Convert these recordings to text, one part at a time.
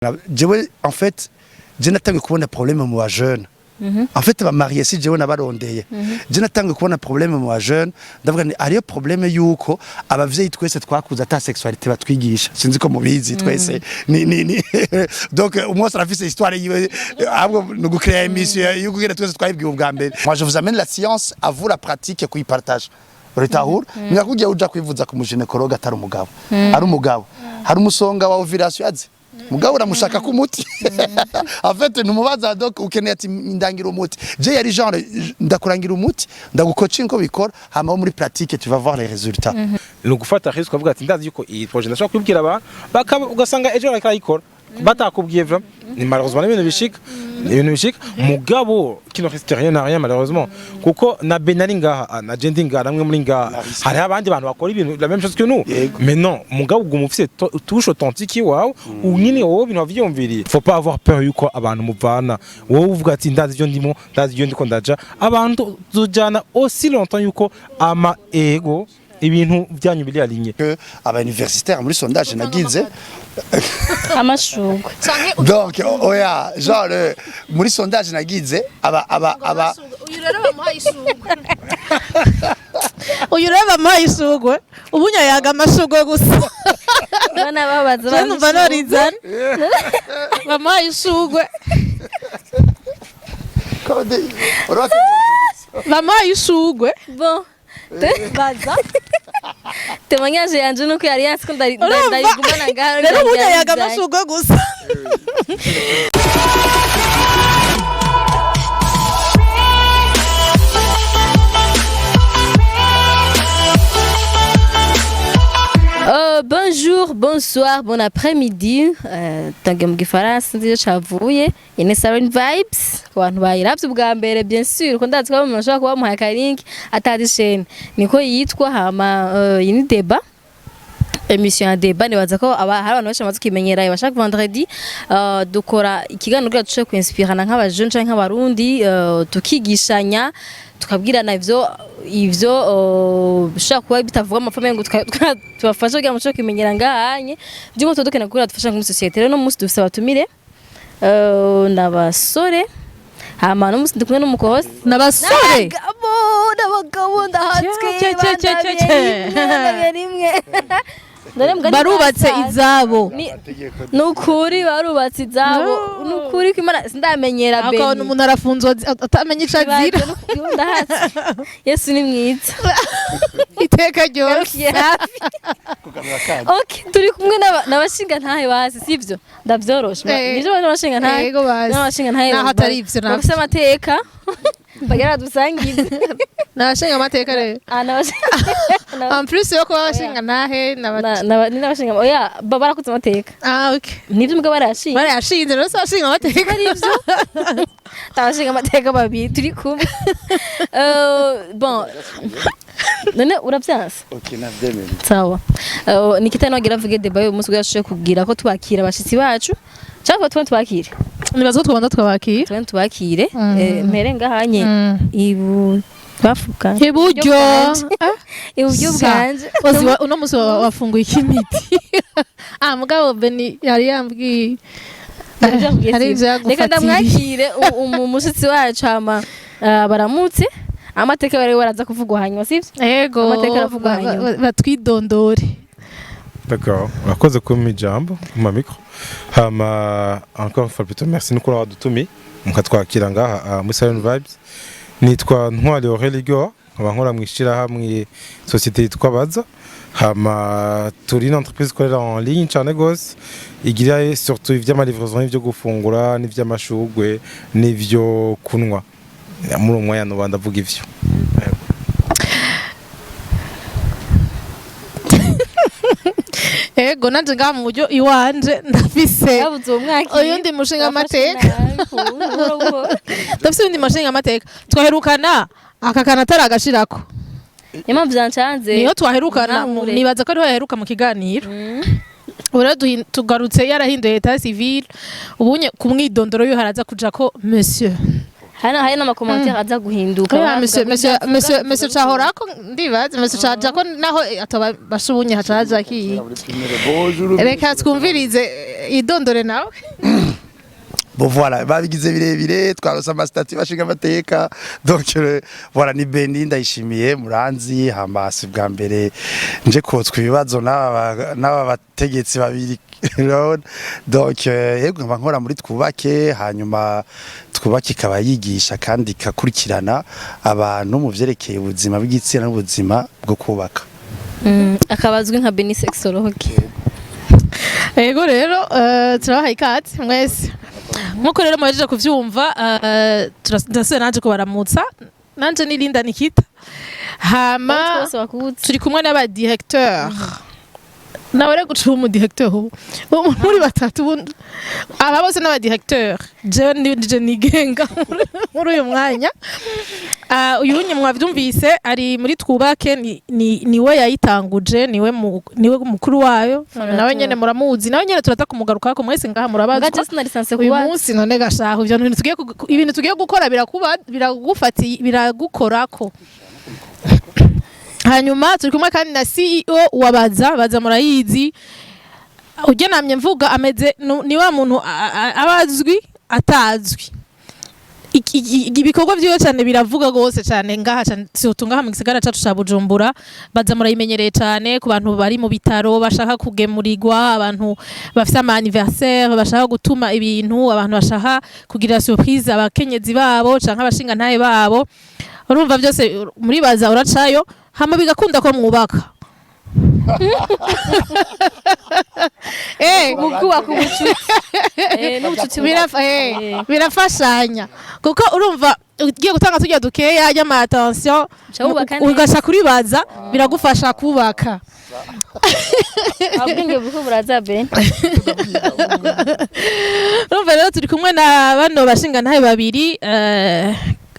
En fait, je n'attends kubona problème mu jeune. En fait bamariye si jewe nabarondeye. Je n'attanga kubona problème mu jeune, ndavuga ni ariyo problème yuko abavyeyi twese twakuza ta sexualité batwigisha. Sinzi ko mubizi twese. Donc moi ça fait histoire yiwe ahubwo no gucréer émission yuko gera twese twayibwiye ubwa mbere. Moi je vous amène la science à vous la pratique kuyi partage. Retahura nyakugiye uja kwivuza ku muginekologue atari umugabo. Ari umugabo. Hari umusonga wa ovulation yazi. Mugabo uramushaka ku muti. En fait numubaza donc ukeneye ati ndangira umuti. Je yari genre ndakurangira umuti ndagucoaching ko bikora hama muri pratique tu vas voir les résultats. No gufata risque ukavuga ati ndazi yuko iyi projet ndashaka kwibwira abantu ugasanga ejo bakayikora batakubwiye vraiment ni malheureusement ibintu bishika mugabo kino reste rien à rien malheureusement kuko na Benari ngaha na Jendi ngaha namwe muri ngaha hari abandi bantu bakora ibintu la même chose que nous mais non mugabo gumufise touche authentique wawe unyine wowe bintu vyumviriye faut pas avoir peur yuko abantu muvana wowe uvuga ati ndazi byo ndimo ndazi byo ndiko ndaja abantu zojana aussi longtemps yuko ama ego ibintu byanyu biri alinye aba universitaire muri sondage nagize amashugwe donc oya genre muri sondage nagize aba uyu reba mayisugwe ubunya yaga amashugwe gusa bana babaza bana banorizana bamayisugwe bamayisugwe bon baza témoignage yanje nuko yari yasiko ndarigumana ngaho rero ubunya yaga amashugwe gusa. Bonjour, bonsoir, bon après-midi. Tangem gifaransa ndiyo chavuye. Ine Salon Vibes. Ku bantu bayiravye ubwa mbere bien sûr ko ndazi ko bashaka kuba muhaye link atadi chaîne. Niko yitwa hama ini débat. Émission ya débat nibaza ko hari abantu benshi bamaze kimenyera bashaka vendredi dukora ikiganiro cyo duce kwinspirana nk'abajeune canke nk'abarundi tukigishanya tukabwirana ivyo bishaka kuba bitavuga amafame ngo tubafasha kugira ngo kimenyera ngahanye ndimo tudukena kugura dufasha mu societe. Rero no musi dufise abatumire n'abasore hama no musi ndikumwe n'umukozi n'abasore n'abagabo ndahatswe rimwe barubatse izabo nukuri barubatse izabo nukuri kimara sindamenyera Beni akabona umuntu arafunzwe atamenye icazira Yesu ni mwiza iteka ryose. Okay turi kumwe n'abashinga ntahe basi sivyo ndavyoroshe nivyo n'abashinga ntahe n'abashinga ntahe naho atari ivyo nafise amateka bagera dusangize n'abashinga amateka rero en plus yo kuba abashinga ntahe n'abashinga oya barakuze amateka okay nivyo mbwa barashinze rero abashinga amateka arivyo abashinga amateka babiri turi kumwe bon none uravyansa okay navyemeye sawa nikita nagira vuge débat yo musi gwashije kugira ko twakira abashitsi bacu cyangwa twakire nibazo twabanda twabakira tubakire mpere ngahanye ibu bafuka iburyo bwanje uno musi wafunguye ikimiti mugabo Beni yari yambwiye reka ndamwakire umushitsi wacu hama baramutse amateka bari waraza kuvugwa hanyuma sivyo yego amateka aravugwa hanyuma batwidondore. D'accord, urakoze kumpa ijambo mu micro hama encore une fois plutôt merci nuko wadutumi mukatwakira ngaha muri Salon Vibes. Nitwa Ntwari Aurelio nkaba nkora mwishira hamwe société yitwa Baza hama turi une entreprise ikorera en ligne cyane gose igira surtout ivy'ama livraison y'ivyo gufungura n'ivy'amashugwe n'ivyo kunwa muri umwanya no bandavuga ivyo. Ego nanje ngaha mu buryo iwanje ndafise uyundi mushinga amateka ndafise uyundi mushinga amateka twaherukana akakana taragashirako impamvu zancanze niyo twaherukana nibaza ko ariho yaheruka mu kiganiro ura tugarutse yarahinduye etat civil ubunye ku mwidondoro yo haraza kuja ko monsieur hari n'amakomantere aza guhinduka Oya, bavuga monsieur Chahorako ndibaza monsieur Chajako naho atoba bashubunye hacaja ki reka twumvirize idondore nawe Bon voilà, babigize birebire twarose amasitati bashinga amateka donc voilà ni Beni ndayishimiye muranzi hambasi bwa mbere nje kotswa ibibazo n'aba bategetsi babiri donc yego nkora muri twubake hanyuma twubake ikaba yigisha kandi ikakurikirana abantu mu vyerekeye ubuzima bw'igitsina n'ubuzima bwo kubaka akabazwi nka Beni sexologue. Ego rero turabaha ikati mwese nkuko rero muhejeje kuvyumva turasubira nanje kubaramutsa nanje nirinda Nikita hama turi kumwe n'aba directeur nawere gucuma mu directeur muri batatu aba bose n'aba directeur je nigenga muri uyu mwanya uyu mwavyumvise ari muri twubake niwe yayitanguje niwe mukuru wayo nawe nyene muramuzi nawe nyene turata kumugaruka ko mwese ngaha murabaza uyu munsi none gashaho ibintu tugiye gukora biragukorako hanyuma turi kumwe kandi na CEO wabaza murayizi ujye namye mvuga ameze ni wa muntu abazwi atazwi ibikorwa byiwe cyane biravuga gose cyane ngaha cyane ngaha mu gisagara cyacu ca Bujumbura baza murayimenyereye cyane ku bantu bari mu bitaro bashaka kugemurirwa abantu bafite ama anniversaire bashaka gutuma ibintu abantu bashaka kugira surprise abakenyezi babo canke abashinga ntaye babo urumva byose muri baza uracayo hama bigakunda ko mwubaka mukuba ku bucuti n'ubucuti birafashanya kuko urumva ugiye gutanga tujya dukeya y'ama attention ugasha kuribaza biragufasha kubaka abwenge buko buraza be urumva rero turi kumwe na bano bashinga ntaye babiri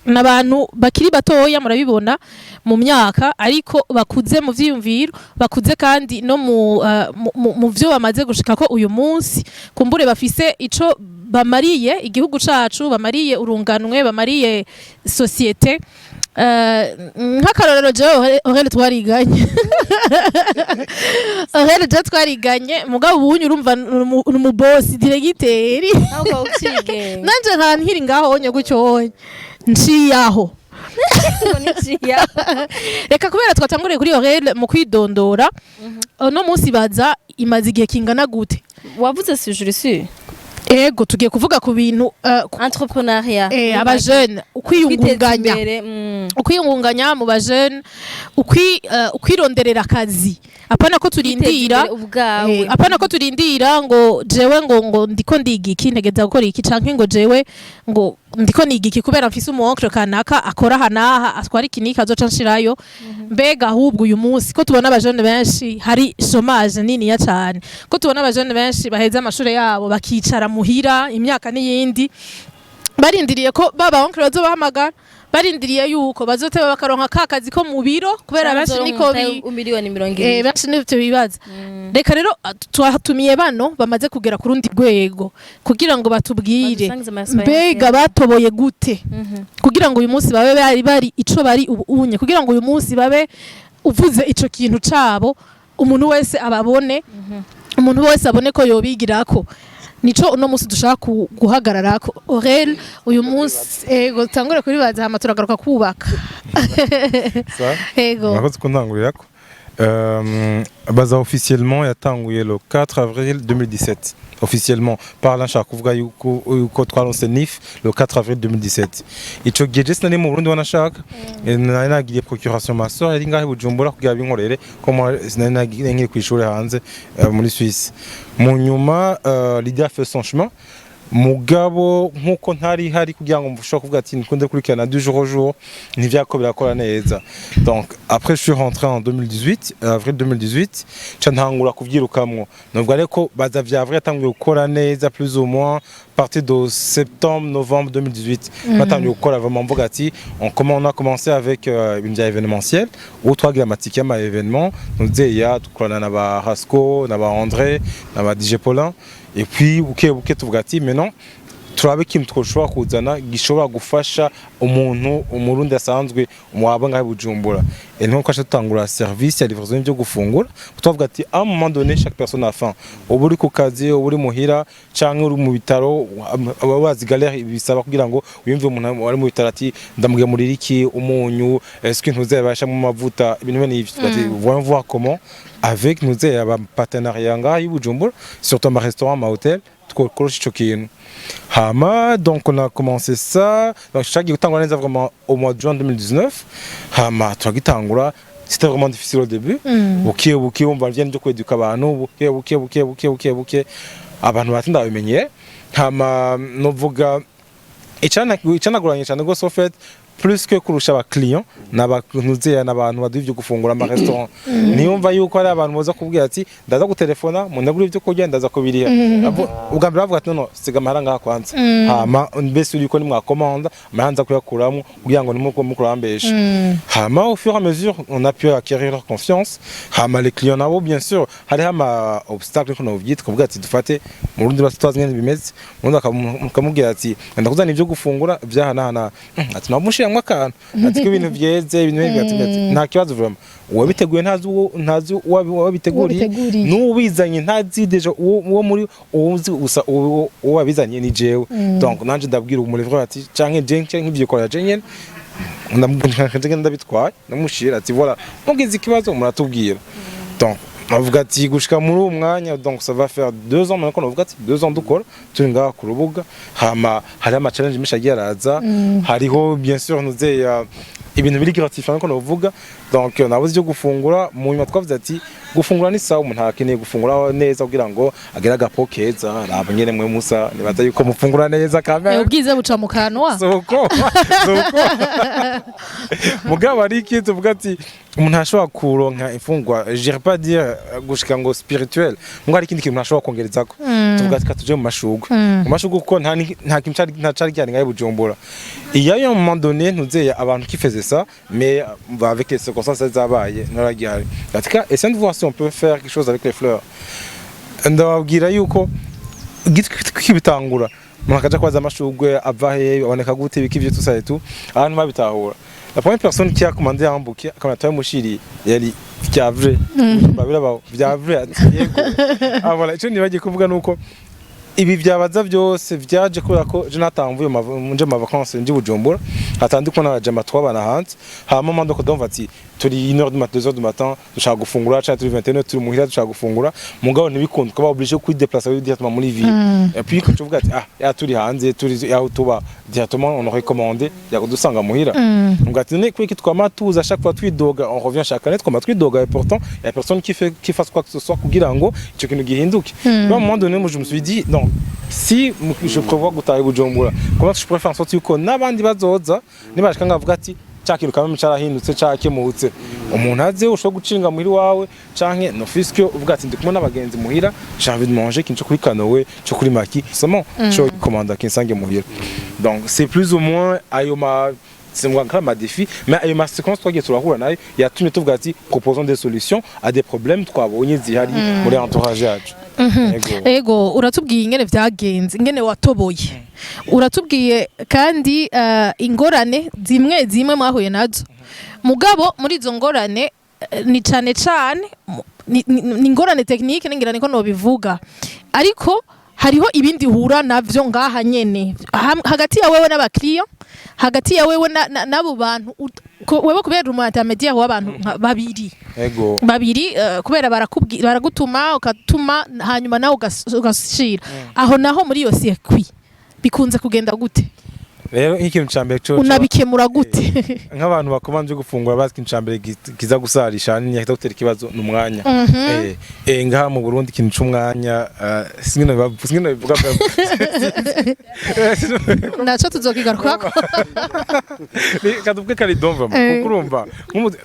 n'abantu bakiri batoya murabibona mu myaka ariko bakuze mu vyiyumviro bakuze kandi no mu vyo bamaze gushika ko uyu munsi kumbure bafise ico bamariye igihugu cacu bamariye urunganwe bamariye societe nk'akarorero jewe Aurel twariganye mugabo ubunye urumva n'umubosi diregiteri nanje nkiri ngaho onye gucyo nciyaho reka kubera twatanguriye kuri Aurel mu kwidondora no munsi baza imaze igihe kingana gute wavuze si je suis ego tugiye kuvuga ku bintu entrepreneuriat aba jeune ukwiyungunganya mu ba jeune ukwironderera akazi apana ko turindira ngo jewe ngo ndiko ndigiki ntegeza gukora iki canke ngo jewe ngo ndiko nigiki kubera mfise umuonkre kanaka akora hanaha atwara ikinika azoca nshirayo mbega ahubwo uyu munsi ko tubona abajene benshi hari chômage nini ya cyane ko tubona abajene benshi baheza amashure yabo bakicara muhira imyaka n'iyindi barindiriye ko baba onkre bazobahamagara barindiriye yuko bazoteba bakaronka kakazi ko mu biro kubera benshi niko miliyoni 20 benshi n'ibyo bibaza reka rero twatumiye bano bamaze kugera ku rundi rwego kugira ngo batubwire mbega batoboye gute kugira ngo uyu munsi babe bari ico bari ubunye kugira ngo uyu munsi babe uvuze ico kintu cabo umuntu wese ababone umuntu wese abone ko yobigirako nico uno munsi dushaka guhagarara ko Aurel uyu munsi ego tangure kuri baza hama turagaruka kubaka ego nakoze ko ntangurira ko baza officiellement yatanguye le 4 avril 2017 officiellement parlant nshaka kuvuga yuko twaronse NIF le 4 avril 2017 ico gihe je sinari mu Burundi wanashaka nari nagiye procuration ma sœur yari ngahe Bujumbura kugira binkorere ko sinari nagiye kwishura hanze muri Suisse mu nyuma l'idée a fait son chemin mugabo nkuko ntari hari kugira ngo mvushaka kuvuga ati nikunde kurikirana du jour au jour ntivyako birakora neza donc après je suis rentré en 2018 avril 2018 ntangura kuvyirukamwo nubwo ariko baza vya vrai yatanguye gukora neza plus ou moins partir de septembre novembre 2018 batanguye gukora vraiment mvuga ati on a commencé avec une événementielle où twagira amatike y'ama événement nzeya dukorana na ba Rasco na ba André na ba DJ Paulin et puis buke tuvuga ati maintenant turabe ikintu twoshobora kuzana gishobora gufasha umuntu umurundi asanzwe umwaba ngahe Bujumbura nko kwasha tutangura service ya livraison byo gufungura tuvuga ati à un moment donné chaque personne a faim uburi ku kazi uburi muhira canke uri mu bitaro ababazi galère bisaba kugira ngo uyumve umuntu wari mu bitaro ati ndamugemurira iki umunyu est-ce que ntuze yabasha mu mavuta ibintu bene ivyo ati voyons voir comment avec nous aba partenariat ngahe Bujumbura surtout ma restaurant ma hôtel tukoroshya ico kintu hama donc on a commencé ça donc chaque gutangura neza vraiment au mois de juin 2019 hama twagitangura c'était vraiment difficile au début buke on va vient de kweduka abantu buke abantu batinda bimenye hama novuga icyanaguranye cyane go so fait plus que kurusha aba client n'abanuzeya n'abantu baduha ibyo gufungura ama restaurant niyumva yuko ari abantu boza kubwira ati ndaza gutelefona munagura ibyo kurya ndaza kubiriha ubwa mbere bavuga ati no siga amaranga kwanza hama mbese uriko ni mwa commande amanza kuyakuramo kugira ngo nimuko mukurambesha hama au fur et à mesure on a pu acquérir leur confiance hama les clients nabo bien sûr hari hama obstacle ko novyita kuvuga ati dufate mu rundi batazanye bimeze umuntu akamubwira ati ndakuzana ibyo gufungura byahana ati namushira akantu ati ko ibintu byeze ibintu bigatse nta kibazo vraiment uwabiteguye ntazi wabiteguriye n'ubizanye ntazi deja uwo muri uzi gusa uwo wabizanye ni jewe donc nanje ndabwira umurevre ati canke jenke nk'ibyo kora jenye ndabitwaye namushira ati voilà mugize ikibazo muratubwira donc avuga ati gushika muri uwo mwanya donc ça va faire 2 ans maintenant qu'on avuga ati 2 ans dukora turi ngaha ku rubuga hama hari ama challenge mishagiye araza hariho bien sûr nuzeya ibintu biri gratifiant ko navuga donc nabuze cyo gufungura mu nyuma twavuze ati gufungura ni sawa umuntu akeneye gufungura neza kugira ngo agera gapo keza abanyene mwe musa nibaza yuko mufungura neza kamera ubwize buca mu kanwa soko mugabo ari iki tuvuga ati umuntu ashobora kuronka ifungwa je pas dire gushika ngo spirituel ngo ari kindi kintu ashobora kongereza ko tuvuga ati katuje mu mashugwe mu mashugwe kuko nta kintu cari cyane ngaye Bujumbura il y a eu un moment donné nuzeye abantu qui faisaient ça mais avec les circonstances zabaye naragihari atika essayons de voir si on peut faire quelque chose avec les fleurs ndababwira yuko gitwibitangura mwakaja kwaza amashugwe avahe aboneka gute biki byo tusaye tu abantu babitahura la première personne qui a commandé un bouquet comme toi mushiri yari vyavre babira vyavre yego voilà cyo nibagiye kuvuga nuko ibi byabaza byose vyaje kubera ko je natamvuye munje ma vacances ndi Bujumbura atandiko n'abajama twabana hanze hama mando ko domva ati turi 1h du matin 2h du matin dushaka gufungura cyane turi 21h turi muhira dushaka gufungura mugabo ntibikunda ko ba obligé kwideplacer directement muri ville et puis ko tuvuga ati ya turi hanze turi aho tuba directement on aurait commandé ya kudusanga muhira ngati ne kwiki twamatuza chaque fois twidoga on revient chaque année twama twidoga et pourtant il y a personne qui fasse quoi que ce soit kugira ngo icyo kintu gihinduke à un moment donné moi je me suis dit non si je prévois gutaha Bujumbura comment je pourrais faire en sorte yuko nabandi bazoza nibashika ngavuga ati cyakintu kamwe cyarahindutse cyakemutse umuntu aze ushobora gucinga muri wawe canke no fiske uvuga ati ndikuma n'abagenzi muhira j'ai envie de manger kintu kuri kanowe cyo kuri maki seulement cyo commande kinsange muhira donc c'est plus ou moins ayoma c'est un grand défi mais ayo ma séquence twagiye turahura nayo yatumye tuvuga ati proposons des solutions à des problèmes twabonye zihari muri entourage yacu ego uratubwiye ingene vyagenze ingene watoboye uratubwiye kandi ingorane zimwe mwahuye nazo mugabo muri izo ngorane ni cane ni ingorane technique ningira niko no bivuga ariko hariho ibindi hura navyo ngaha nyene hagati ya wewe n'abakiriya hagati ya wewe nabo bantu wewe kubera umuintermediaire w'abantu babiri kubera baragutuma ukatuma hanyuma nawe ugashira aho naho muri yo circuit bikunze kugenda gute rero ikintu cyambere cyo unabikemura gute nk'abantu bakomanje gufungura bazwi cyambere kiza gusarisha ni nyahita gutera ikibazo n'umwanya ngaha mu Burundi ikintu cy'umwanya singino bivuga naco tuzokigarukako kadubwe kari domva kuko urumva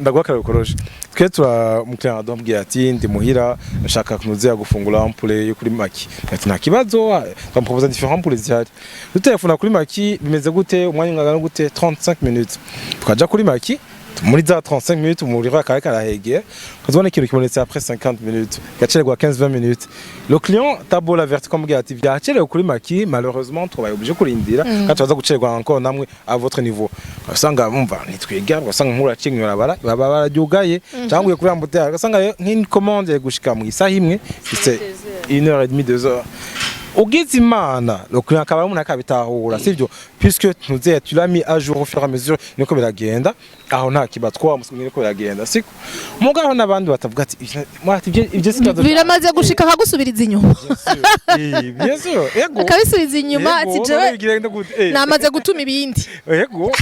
ndagwakara ukoroshe twe tura mukira dombwiye ati ndi muhira nshaka kunuze gufungura ampule yo kuri maki ati nta kibazo twamuproposa différents ampoules zihari dutelefona kuri maki bimeze gute umwanya ngana gute 35 minutes tukaja kuri maki muri za 35 minutes umuriro akaba karahegeye ukazibona ikintu kibonetse après 50 minutes gacererwa 15-20 minutes le client tabo l'averti comme ati byacerewe kuri maki malheureusement twabaye obligé kurindira kandi tubaza gucererwa encore namwe à votre niveau usanga bumva nitwiga usanga nkura cinyura baba barajugaye cyangwa kuri ambutera usanga nk'ini commande gushika mu isaha imwe c'est 1h30 2h ugize imana le client akaba umuntu akabitahura sivyo puisque tuze tu l'as mis à jour au fur et à mesure niko biragenda aho nta kibatwa musumye niko biragenda siko mugaho nabandi batavuga ati mwati ibyo sikazo biramaze gushika nkagusubiriza inyuma bien sûr yego akabisubiza inyuma ati jewe namaze gutuma ibindi yego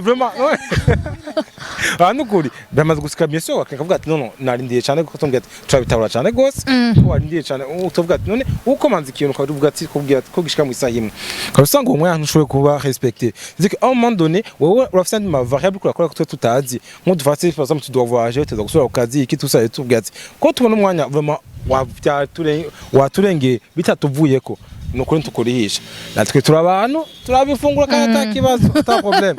vraiment nukuri biramaze gushika bien sûr akavuga ati non narindiye cyane kuko tumbwira ati turabitahura cyane gose ko warindiye cyane utuvuga ati none ukomanze ikintu ukavuga ati kubwira ko gishika mu isaha imwe kabusanga umwe ntushobora kuba respecté c'est que à un moment donné wowe urafite ma variable kurakora ko tutazi nk'udufate par exemple tu dois voyager tu dois gusura au kazi iki tout ça et tout gati ko tubona umwanya vraiment waturenge bitatuvuye ko nukuri tukurihisha natwe turabantu turabifungura kandi atakibazo ata problème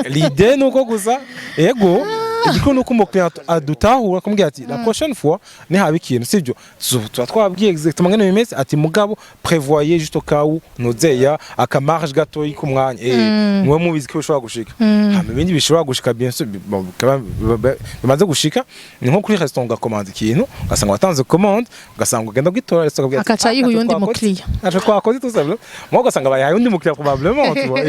l'idée nuko gusa ego igiko nuko mo client adutahura kumubwira ati la prochaine fois ni haba ikintu sivyo twabwiye exactement ngene bimeze ati mugabo prévoyez juste au cas où nozeya akamarge gato yikumwanya mwe mubizi ko bishobora gushika hama ibindi bishobora gushika bien sûr bimaze gushika ni nko kuri restaurant gakomanda ikintu ugasanga watanze commande ugasanga ugenda gutora restaurant bwira akaca yihuye undi mu client twakoze tout simplement moi ugasanga bayaye undi mu client probablement tu vois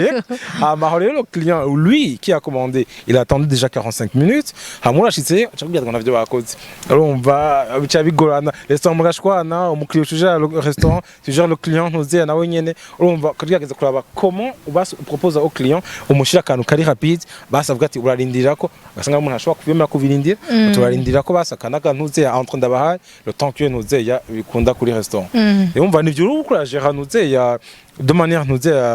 hama le client lui qui a commandé il a attendu déjà 45 minutes hamurashitse acakubwira ngo navyo bakoze urumva bica bigorana restaurant mugashwana umukiriya tujara le restaurant tujara le client ntuze nawe nyene urumva kugeza kuraba comment ubas propose au client umushira kantu kari rapide basavuga ati urarindira ko gasanga umuntu ashobora kubimera kubirindira turarindira ko basakana kantuze entre ndabahaye le temps que ntuze ya bikunda kuri restaurant urumva nivyo urukuraje ntuze ya de manière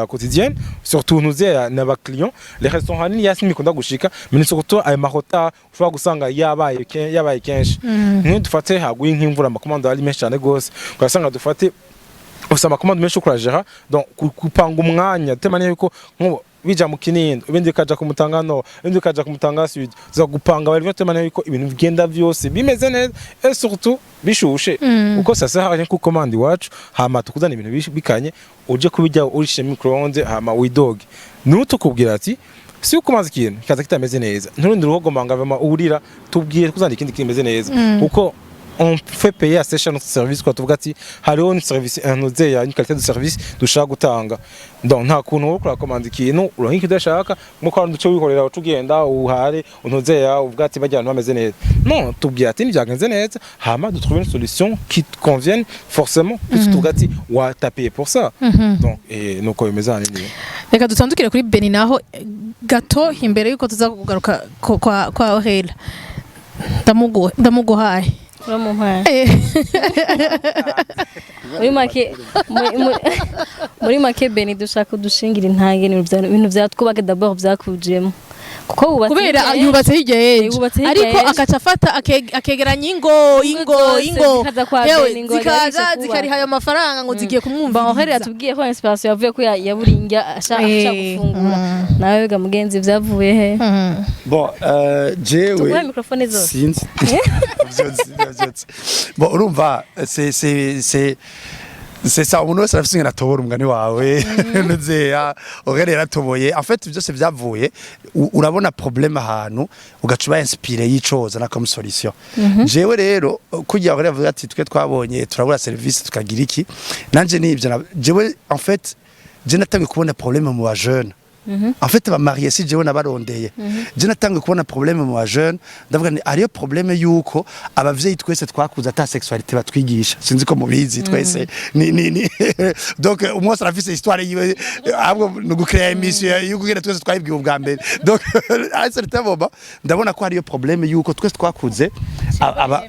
quotidienne surtout n'aba clients les restaurants hanini yasimi kunda gushika mais surtout ay mahota ushobora gusanga yabaye kenshi ni dufate haguye nk'imvura amakomando ari menshi cyane gose ugasanga dufate usama amakomando menshi ukurajera donc kupanga umwanya temanye yuko nko bija mu Kinindo ibindi kaja ku Mutangano ibindi kaja ku Mutanga Sud zo gupanga bari batemanye yuko ibintu bigenda byose bimeze neza et surtout bishushe uko sasa hari ku commande wacu hama tukuzana ibintu bikanye uje kubijya urishe microonde hama widog nutukubwira ati si ukomaze ikintu kaza kitameze neza nturundi ruhogomanga vama urira tubwire kuzana ikindi kimeze neza uko on fait payer à ces chaînes de service quoi tuvuga ati hariho ni service nozeya une qualité de service dushaka gutanga donc nta kuntu wo kora commande ikintu uronka idashaka mu kwa nduce wikorera tugenda uhare unozeya uvuga ati bajyana bameze neza non tubwira ati nibyagenze neza hama de trouver une solution qui te convienne forcément puisque tuvuga ati wa taper pour ça donc et nuko bimeze neza reka dutandukire kuri Beni naho gato imbere yuko tuza kugaruka kwa Orela ndamuguhaye muri make Beni dushaka kudushingira intange ibintu byatwubake d'abord byakujemo kuko wubatse kubera yubatse hirya ariko akaca afata akegeranya ingo zikaza zikariha ayo mafaranga ngo zigiye kumwumva Orela yatubwiye ko inspiration yavuye ko yaburinga ashaka gufungura nawe ga mugenzi byavuye he bon jewe sinzi bon urumva c'est ça umuntu wese arafise ngena tobora umugani wawe nuzeya Orela yaratoboye en fait byose byavuye urabona problème ahantu ugacuba inspiré yicoza na comme solution jewe rero kujya Orela avuga ati twe twabonye turabura service tukagira iki nanje nibyo jewe en fait je natangiye kubona problème mu ba jeune en fait ba marié si jewe nabarondeye je natangiye kubona problème mu ba jeune ndavuga ni ariyo problème yuko abavyeyi twese twakuza ta sexualité batwigisha sinzi ko mubizi twese ni donc umwe sarafise histoire yiwe ahubwo no gucreate émission yuko genda twese twayibwiye ubwa mbere donc à certain moment ndabona ko ariyo problème yuko twese twakuze aba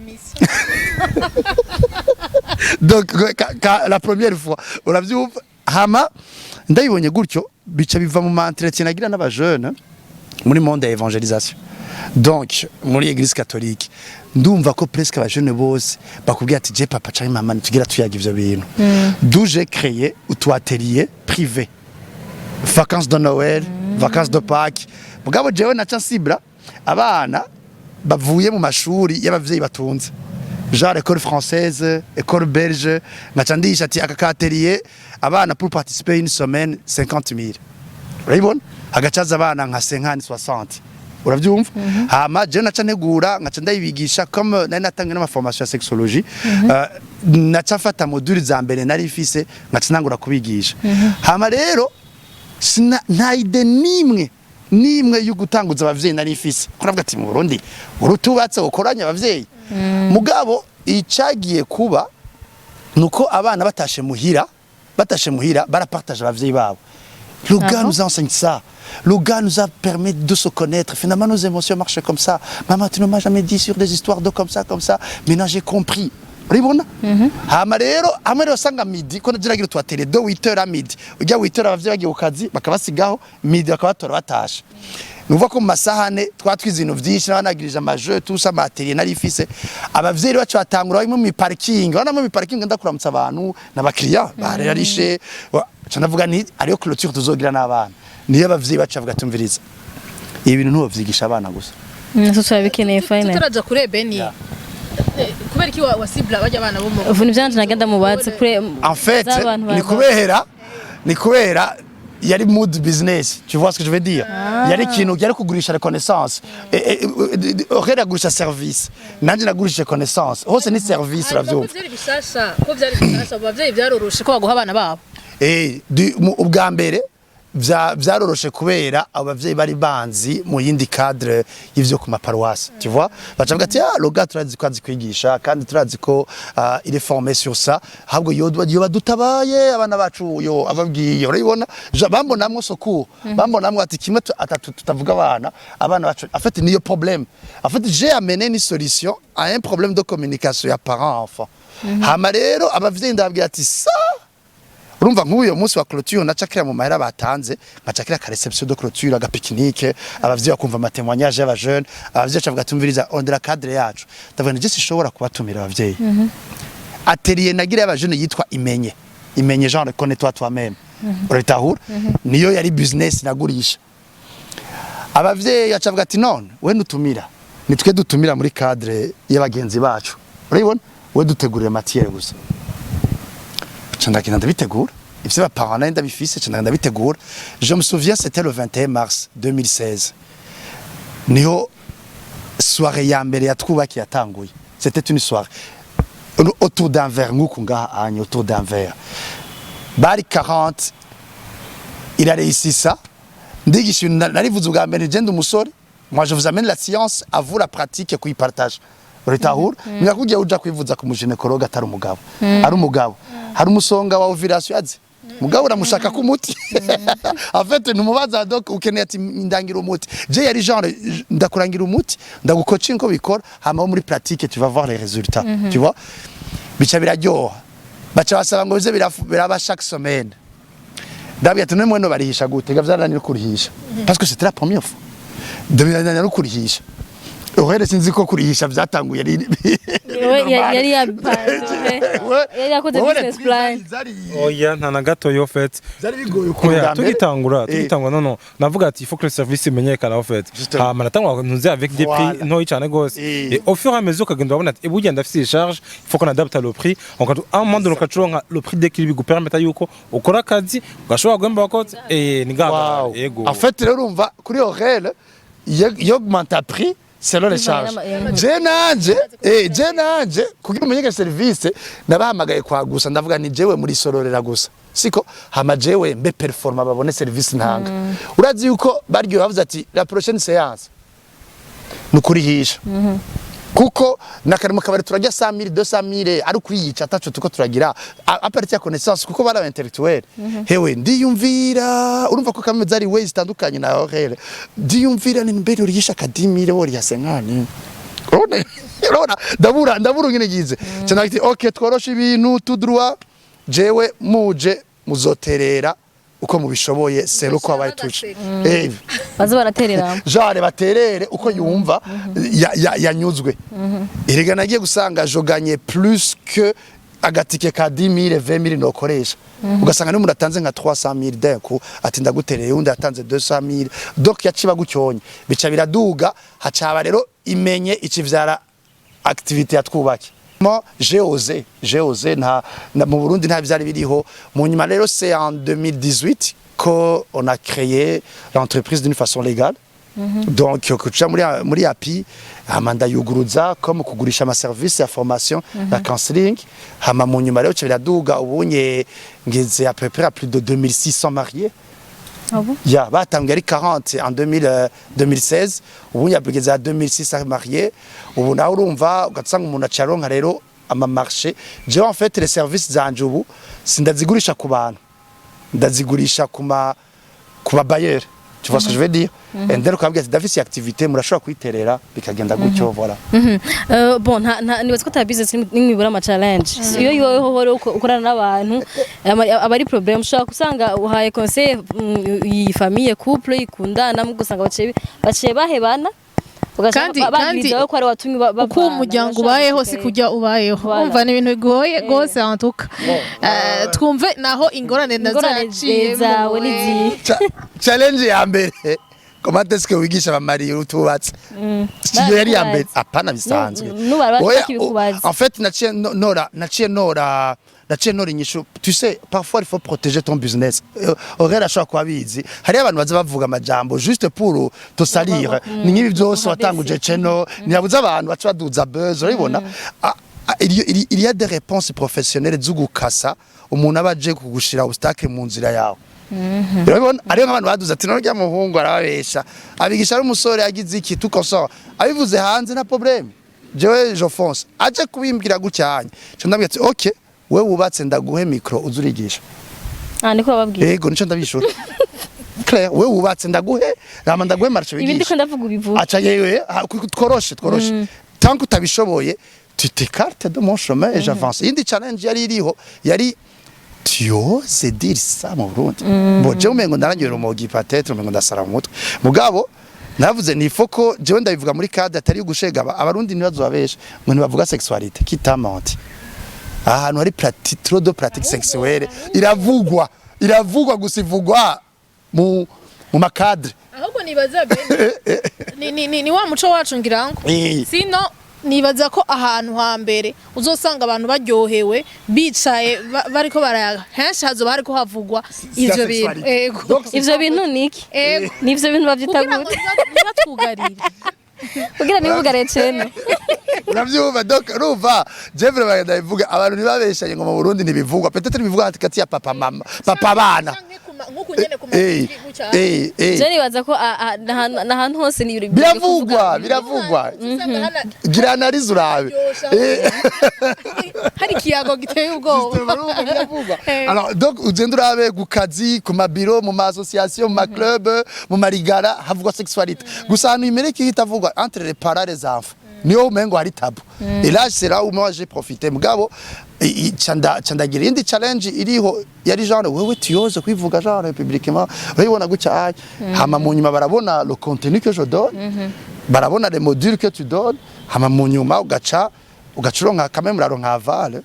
donc la première fois uravyumva hama ndayibonye gutyo bica biva mu entretien nagira n'aba jeune muri monde ya evangelisation donc muri église catholique ndumva ko presque aba jeune bose bakubwira ati je papa cyangwa mama tugira tuyaga ivyo bintu d'où j'ai créé utu atelier privé vacances de Noël vacances de Pâques mugabo jewe naca sibra abana bavuye mu mashuri y'abavyeyi batunze genre école française école belge ngaca ndisha ati aka kateriye abana pour participer une semaine 50 000 urabibona hagacaza abana nka 50 60 uravyumva hama je naca ntegura ngaca ndayibigisha comme nari natangiye n'ama formation ya sexologie naca fata module za mbere nari ifise ngaca nangura kubigisha hama rero nta ide nimwe yo gutanguza abavyeyi nari ifise kuravuga ati mu Burundi urutubatse ukoranya abavyeyi mugabo icagiye kuba nuko abana batashe muhira barapartage abavyeyi babo. Le gars nous enseigne ça. Le gars nous a permis de se connaître. Finalement, nos émotions marchaient comme ça. Maman, tu ne m'as jamais dit sur des histoires de comme ça. Maintenant, j'ai compris. Uribona? Hama rero sanga midi ko nagiragira twatele do 8h à midi. Ujya 8h abavyeyi bagiye ukazi bakabasigaho midi bakabatora batasha. Nuvuga ko mu masahane twatwize ibintu vyinshi n'abanagirije amaje tusa materi nari ifise abavyeyi bacu batangura bimwe mu parking bana mu parking ndakuramutsa abantu n'abakiriya barerishe canavuga ni ariyo clôture tuzogira n'abana niyo abavyeyi bacu bavuga tumviriza ibi bintu ntubavyigisha abana gusa naso twabikeneye fine tutaraja kure Beni kubera ki wasibla bajya abana bo mu uvuga ivyanje nagenda mubatse kure en fait ni kubera yari mood business, tu vois ce que je veux dire? Yari kintu yari kugurisha reconnaissance ohera gurisha service nanje nagurisha reconnaissance hose ni service ravyo byari bishasha ko byari bishasha bavyeyi byaroroshe ko baguha abana babo ubwa mbere vyaroroshe kubera abavyeyi bari banzi mu yindi cadre y'ivyo ku maparoisse, tu vois bacavuga ati le gars turazi ko azi kwigisha kandi turazi ko il est formé sur ça habwo yoba dutabaye abana bacu yo ababwiye urabibona bambonamwe soko bambonamwe ati kimwe atatu tutavuga abana bacu en fait niyo problème en fait j'ai amené une solution à un problème de communication ya parents enfants hama rero abavyeyi ndababwira ati ça urumva nk'uyo munsi wa clôture nacakira mu mahera batanze ngacakira ka reception de clôture aga pique-nique abavyeyi bakumva ama témoignage y'aba jeunes abavyeyi bavuga tumviriza on de la cadre yacu ndavuga nje sishobora kubatumira abavyeyi atelier nagira y'aba jeunes yitwa imenye genre connais-toi toi-même uratahura niyo yari business nagurisha abavyeyi bacavuga ati none we nutumira nitwe dutumira muri cadre y'abagenzi bacu urabibona we dutegurira matière gusa je me souviens, c'était le 21 mars 2016. Niho soirée ya mbere yatwubaki yatanguye. C'était une soirée autour d'un verre ngukunga anye autour d'un verre. Bari 40 il a réussi ça. Ndigisha narivuze ubwa mbere genda umusore. Moi je vous amène la science, à vous la pratique et kuyipartage. Uritahura nyakugiye uja kwivuza ku muginekologa atari umugabo ari umugabo hari umusonga wa ovulation yazi mugabo uramushaka ku muti en fait numubaza donc ukeneye ati ndangira umuti je yari genre ndakurangira umuti ndagucoaching ko bikora hama muri pratique tu vas voir les résultats tu vois bica biraryoha baca basaba ngo bize biraba chaque semaine ndabya tune mweno barihisha gute gavyananira kurihisha parce que c'était la première fois ndabyananira kurihisha Ohere sinzi ko kurihisha vyatanguye yari yakoze business plan oya nta na gato yo fait zari bigoye tugitangura no navuga ati il faut que le service imenyekana en fait hama natangwa ntuzi avec des prix no cyane gose et au fur et à mesure kagenda babona ati ebuye ndafise charge il faut qu'on adapte le prix on un moment de l'occasion le prix d'équilibre permettre yuko ukora akazi ugashobora gwemba bakoze ni gaba yego en fait rero urumva kuri Ohere yogmenta prix selon les charges. Jenanje kugira umenyeke service nabahamagaye kwa gusa ndavuga ni jewe muri sororera gusa siko hama jewe mbe performa babone service ntanga urazi yuko baryo bavuze ati la prochaine séance nukurihisha kuko nakarimo kabari turajya 100 000 200 000 ari kuyica atacu tuko turagira a partir ya connaissance kuko bara intellectuel hewe ndiyumvira urumva ko kameze ari ways zitandukanye na Ohere ndiyumvira ni mbere urisha akadimire wori ya senkani ndabura ngene gize cyane ati okay tworosha ibintu tout droit jewe muje muzoterera uko mubishoboye sero ko abayituce bazo baraterera jare baterere uko yumva yanyuzwe irega nagiye gusanga joganye plus que agatike ka 10 000 20 000 nokoresha ugasanga n'umuntu atanze nka 300,000 d'un coup ati ndagutereye undi atanze 200,000 donc yaciba gucyonye bica biraduga hacaba rero imenye ikivyara activité yatwubake moi j'ai osé mu Burundi nta byari biriho mu nyuma rero c'est en 2018 qu'on a créé l'entreprise d'une façon légale. Donc kuca muri API amanda yuguruza comme kugurisha ama service ya formation la counseling hama mu nyuma rero cyabiraduga ubunye ngeze à peu près à plus de 2600 mariés. Ah bon? Ya batangiye ari 40 en 2016 ubunye yabigeze à 2600 mariés ubu nawe urumva ugatsanga umuntu acaronka rero ama marché je en fait les services zanje ubu sindazigurisha ku bantu ndazigurisha kuma bailleurs. Tu vois ce que je veux dire? Et dès que vous avez cette activité, vous pouvez kuyiterera bikagenda gutyo voilà. Bon nibaza ko ta business n'imibura ama challenge. Iyo yohoro ukorana n'abantu abari problem ushaka kusanga uhaye conseil iyi famille couple ikundana mu gusanga baciye bahebana. Kandi ko ari watumye uko umuryango ubayeho si kujya ubayeho umva ni ibintu bigoye gose antuka twumve naho ingorane zaciye zawe n'izi challenge ya mbere comment est-ce que wigisha abamari utubatse iyo yari ya mbere apana bisanzwe en fait naciye nora inyishu tu sais parfois il faut protéger ton business orera ashaka kwabizi hari abantu baza bavuga amajambo juste pour te salir ni nkibi byose watanguje cheno nyabuza abantu baca baduza buzz urabibona il y a des réponses professionnelles zugukasa umuntu abaje kugushira obstacle mu nzira yawe. Urabibona ariyo nk'abantu baduza ati none muhungu arababesha abigisha ari umusore yagize iki tukosora abivuze hanze na problème jewe je fonce aje kubimbwira gucyanye cyo ndabwiye ati okay we wubatse ndaguhe micro uzurigisha niko bababwiye yego nico ndabishura Claire we wubatse ndaguhe rama ndaguhe marche bigisha ibindi ko ndavuga ubivuga acha yewe tworoshe tant que utabishoboye tu t'écartes de mon chemin et j'avance indi challenge yari iriho yari tu oses dire ça mu Burundi bo je umengo ndarangera umogi peut-être umengo ndasara mu mutwe mugabo navuze ni foko je ndabivuga muri cadre atari gushega abarundi nibazo babesha ngo nibavuga sexualité kitamante ahantu hari trop de pratique sexuelle iravugwa gusivugwa mu makadre ahubwo nibaza ni wa muco wacu ngirango sino nibaza ko ahantu hambere uzosanga abantu baryohewe bicaye bariko barayaga henshi hazo bariko havugwa ivyo bintu ivyo bintu niki nivyo bintu bavyitagute batwugarira kugira nibugare cyane uravyumva donc ruva Jeffrey bagenda bivuga abantu nibabeshanye ngo mu Burundi nibivugwa peut-être bivugwa kati ya papa mama papa bana nkuko nyene ku mategeko cyane je nibaza ko nahantu hose ni biravugwa gira analize urabe hari kiyago giteye ubwoba alors donc ugenda urabe ku kazi ku mabiro mu association mu club mu marigara havugwa sexualité gusa hano imereke hitavugwa entre les parents les enfants niyo umengo hari tabu et là c'est là où moi j'ai profité mugabo chandagira indi challenge iriho yari genre wewe tuyoze kwivuga genre publiquement urabona gucya hama mu nyuma barabona le contenu que je donne barabona les modules que tu donnes hama mu nyuma ugacuronka quand même uraronka avale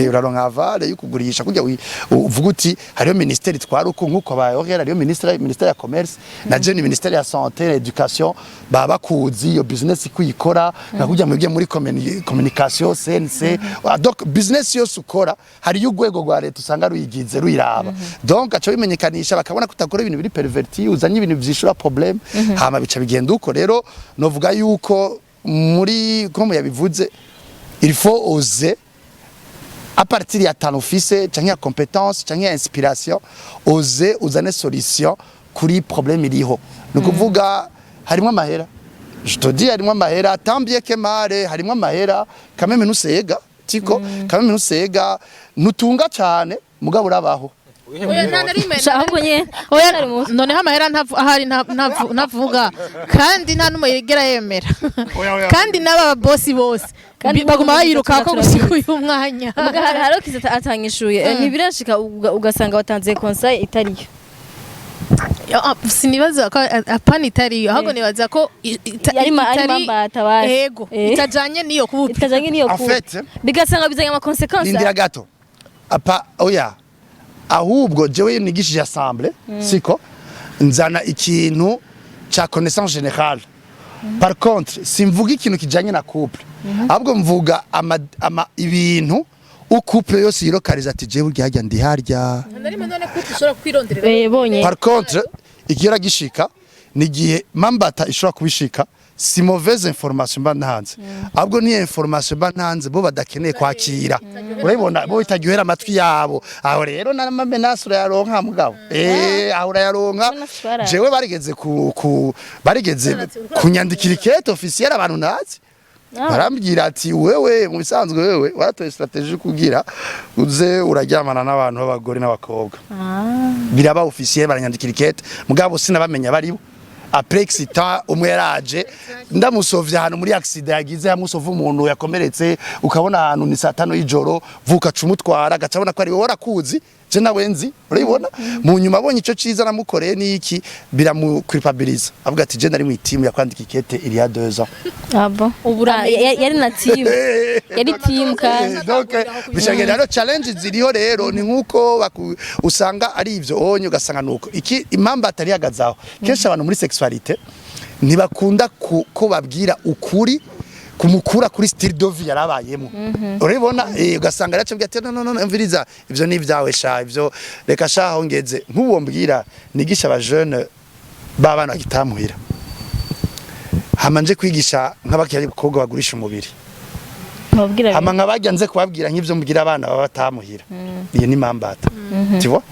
uraronka avale yukugurisha kujya uvuga uti hariyo ministère itwara uko nkuko bayogera hariyo ministère ya commerce na je ni ministère ya santé et éducation baba kuzi yo business kuyikora nakujya mwebye muri communication CNC donc business yose ukora hariyo ugwego rwa leta usanga ruyigize ruyiraba donc aco bimenyekanisha bakabona kutakora ibintu biri perverti uzanye ibintu byishura problème hama bica bigenda uko rero novuga yuko muri comme yabivuze il faut oser à partir ya talent ufise canke ya compétence canke ya inspiration oser uzane solution kuri problème iriho nukuvuga harimo amahera je te dis harimo amahera tambie que mare harimo amahera quand même nusega tiko quand même nusega nutunga cyane mugabo urabaho none amahera ahari ntavuga kandi nta numwe yegera yemera kandi n'aba boss bose baguma bayiruka ko gusiga uyu mwanya haro kiza atanyishuye ntibirashika ugasanga watanze conseil itariyo sinibaza ko apana itariyo ahubwo nibaza ko yari mambata basi yego itajanye niyo en fait bigasanga bizanye ama conséquences Lindira gato apa oya ahubwo jewe nigishije assemble siko nzana ikintu cha connaissance générale. Par contre simvuga ikintu kijanye na couple ahubwo mvuga ama ibintu couple yose yirokariza ati jewe urya ndi harya. Par contre igira gishika nigihe mambata ishobora kubishika si mauvaise information mba ntanze ahubwo ni information mba ntanze bo badakeneye kwakira urabibona bo itagiwera amatwi yabo aho rero n'amamenaso yaronka mugabo aho yaronka jewe barigeze kunyandikira ikete officiel abantu nazi barambwira ati wewe mu bisanzwe wewe waratoye strategie kugira uze uraryamana n'abantu b'abagore n'abakobwa biraba officiel baranyandikira ikete mugabo sinabamenya baribo aprexita umwe yaraje ndamusovya hano muri accident yagize yamusova umuntu yakomeretse ukabona hano ni saa 5 y'ijoro vuka cumutwara gacabona ko ari wowe rakuzi je nawe nzi uribona mu nyuma abonye ico ciza namukoreye niki biramuculpabiliza avuga ati je nari mu team yakwandika ikete il y a 2 ans abo ubura yari na team yari team kandi donc bishagera no challenge ziriho rero ni nkuko usanga ari ivyo onye ugasanga nuko iki impamba atari yagazaho kenshi abantu muri sexualité ntibakunda ko babwira ukuri kumukura kuri style de vie yarabayemo uribona ugasanga yacabwiye ati no mviriza ivyo ni ivyawe sha ivyo reka sha hongeze nk'uwo mbwira nigisha aba jeune babana gitamuhira hamanje kwigisha nk'abakiri bakobwa bagurisha umubiri hama nkabajya nze kubabwira nk'ivyo mbwira abana baba batamuhira iyo ni mambata tu vois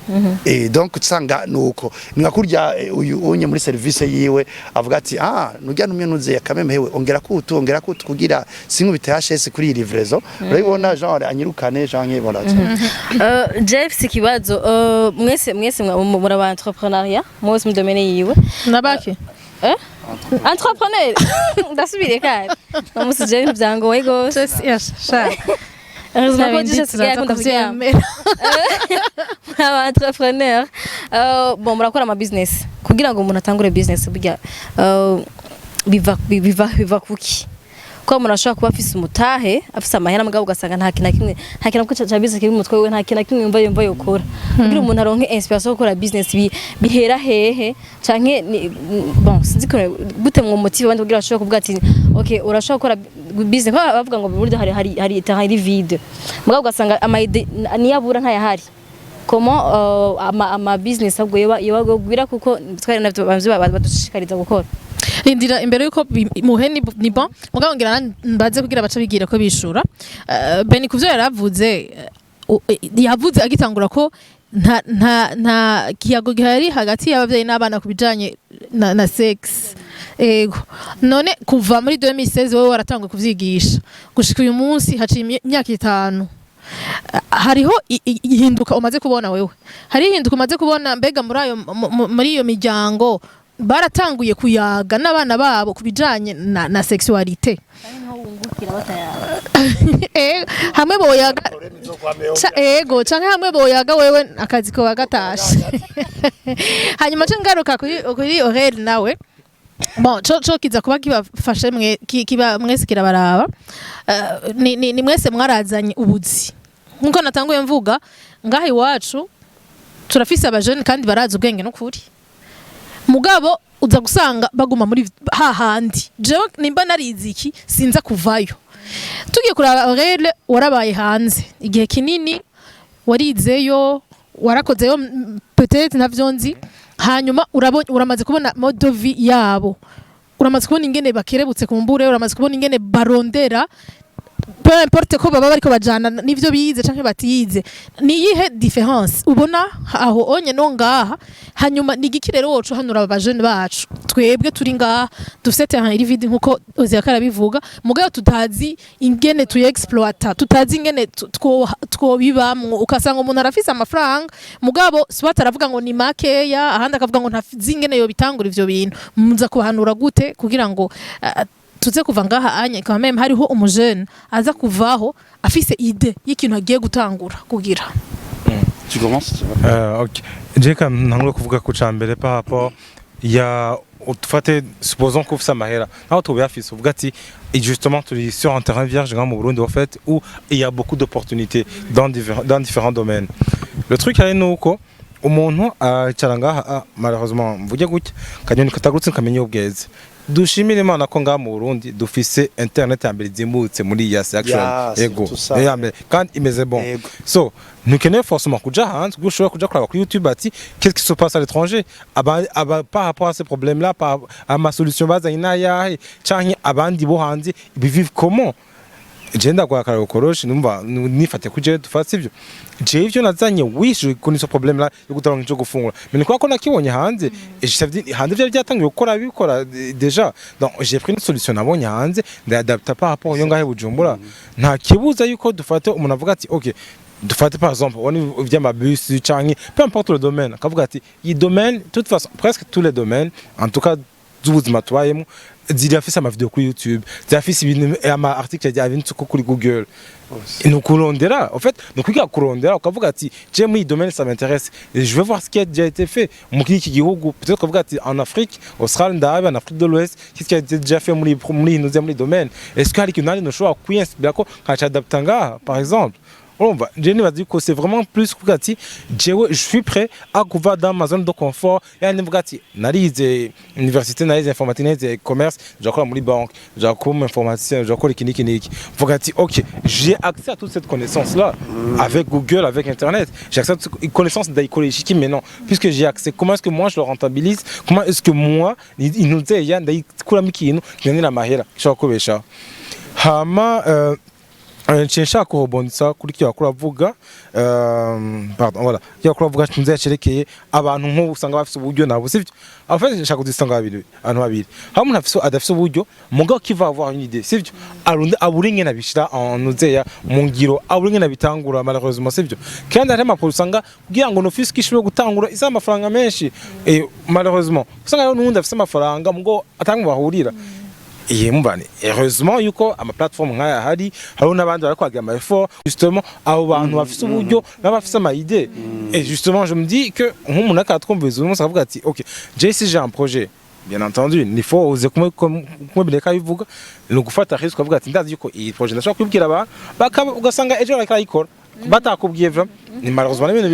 donc usanga nuko ngakurya uyu unye muri service yiwe avuga ati nujya numye nuze yakameme hewe ongera kutu kugira sinkubite HS kuri livraison urabona genre anyirukane genre voilà Jeff sikibazo mwese muri aba entrepreneuria mwese mu domaine yiwe nabaki entrepreneur ndasubire kandi namusije ibyango we gose sha entrepreneur bon murakora ama business kugira ngo umuntu atangure business burya biva kuki ko murashaka kuba afise umutahe afise amahera mugabo ugasanga nta kintu cha business kiri mu mutwe we nta kintu yumva yokora kugira umuntu aronke inspiration gukora business bihera hehe canke bon sinzi ko gute mu motive wandi kugira ashobora kuvuga ati okay urashaka gukora business ko bavuga ngo buryo hari vide mugabo ugasanga ama idea niyabura nta yahari comment ama business ahubwo yobagwira kuko twari navyo badushikariza gukora Indira imbere yuko muhe ni bon mugabo ngira mbaze kugira baca bigira ko bishura Beni kuvyo yaravuze yavuze agitangura ko nta kiyago gihari hagati y'abavyeyi n'abana kubijanye na sex ego none kuva muri 2016 wowe waratangwe kuvyigisha gushika uyu munsi haciye imyaka 5 hariho ihinduka umaze kubona wewe hari ihinduka umaze kubona mbega muri iyo miryango baratanguye kuyaga n'abana babo kubijanye na sexualité hamwe boyaga ego canke hamwe boyaga wewe akazi ko wagatashe hanyuma cengaruka kuri Aurel nawe bon co kiza kuba kibafashe mwese kirabaraba ni mwese mwarazanye ubuzi nkuko natanguye mvuga ngaha iwacu turafise abajene kandi baraza ubwenge n'ukuri mugabo uza gusanga baguma muri hahandi jewe nimba narizi iki sinza kuvayo tugiye kuraba Aurel warabaye hanze igihe kinini warizeyo warakozeyo peut-être navyonzi hanyuma uramaze kubona mode vie yabo uramaze kubona ingene bakerebutse kumbure uramaze kubona ingene barondera peu importe ko baba bariko bajana nivyo bize canke batize ni yihe difference ubona aho onye no ngaha hanyuma nigikirero wocu hanura aba jeune bacu twebwe turi ngaha dufite terrain vide nkuko oziyakara bivuga mugabo tutazi ingene tu exploiter tutazi ingene twobibamwo ukasanga umuntu arafise amafaranga mugabo swat aravuga ngo ni makeya ahandi akavuga ngo ntazi ingene yo bitangura ivyo bintu muza kuhanura gute kugira ngo tuze kuva ngaha anye quand même hariho umujene aza kuvaho afise idée y'ikintu agiye gutangura kugira tu commences OK Jeka ntangura kuvuga ku cambere par rapport ya utufate supposons ko ufise amahera naho tubuyafise uvuga ati et justement tu es sur un terrain vierge mu Burundi en fait où il y a beaucoup d'opportunités dans différents domaines. Le truc est nuko umuntu acara ngaha malheureusement mvuge gutya kanyoni katagurutse kamenye ubweze dushimire Imana ko ngaha mu Burundi dufise internet yambere zimbutse muri ya section ego yambere kandi imeze bon so ntukeneye forcément kuja hanze gushobora kuja kuraba kuri YouTube ati qu'est-ce qui se passe à l'étranger par rapport à ces problèmes là par à ma solution bazanye nayahe canke abandi bo hanze bivivent comment genda kwa karakoroshe numva nifate kuje dufase ivyo je ivyo nazanye wishe kuni so problème là yo gutaronka cyo gufungura mais quoi qu'on a kibonye hanze et je savais hanze byo byatangiye gukora bikora déjà donc j'ai pris une solution nabonye hanze ndadapta par rapport yo ngahe Bujumbura nta kibuza yuko dufate umuntu avuga ati OK dufate par exemple on vient ma bus canke peu importe le domaine akavuga ati i domaine de toute façon presque tous les domaines en tout cas z'ubuzima tubayemo zirafise ama video kuri YouTube zirafise ibintu ama article yavinze kuri Google nukurondera en fait nukwiga kurondera ukavuga ati je muri domaine ça m'intéresse et je veux voir ce qui a déjà été fait muri iki gihugu peut-être ukavuga ati en Afrique Australie ndabe en Afrique de l'Ouest qu'est-ce qui a été déjà fait muri nos domaines est-ce que hari kinani no showa kwinspira ko kacha adaptanga par exemple urumva je nibaza ko c'est vraiment plus kuvuga ati jewe je suis prêt à kuva dans ma zone de confort yani mvuga ati narize université narize informatique narize commerce j'akora muri banque j'akora informaticien j'akora kiniki mvuga ati OK j'ai accès à toute cette connaissance là avec Google avec internet j'ai accès à toute cette connaissance d'écologie maintenant puisque j'ai accès comment est-ce que moi je le rentabilise comment est-ce que moi inuzeya ndayikura mikintu nyanira mahera cyakobesha hama nshaka kuhobonsa kuri cyo kuravuga pardon voilà cyo kuravuga tunze cerekeye abantu nko usanga bafite uburyo nabo sivyo afanye nshaka kudisanga abantu babiri hamwe nafise adafise uburyo mugabo kiva avoir une idée sivyo aburinge nabishira nuzeya mu ngiro aburinge nabitangura malheureusement sivyo kandi ari amakuru usanga kugira ngo n'office kishobora gutangura isa amafaranga menshi malheureusement usanga n'undi afise amafaranga mugo atanga bahurira mbane heureusement yuko ama plateforme nkaya hari n'abandi bari kwagira ama effort justement abo bantu bafise uburyo n'abafise ama idée et justement je me dis que nk'umuntu akatwumviza umuntu akavuga ati OK si j'ai un projet bien entendu il faut oser comme bileka bivuga no gufata risque ukavuga ati ndazi yuko iyi projet ndashaka kubwira abantu ugasanga ejo bakayikora batakubwiye vraiment ni malheureusement ibintu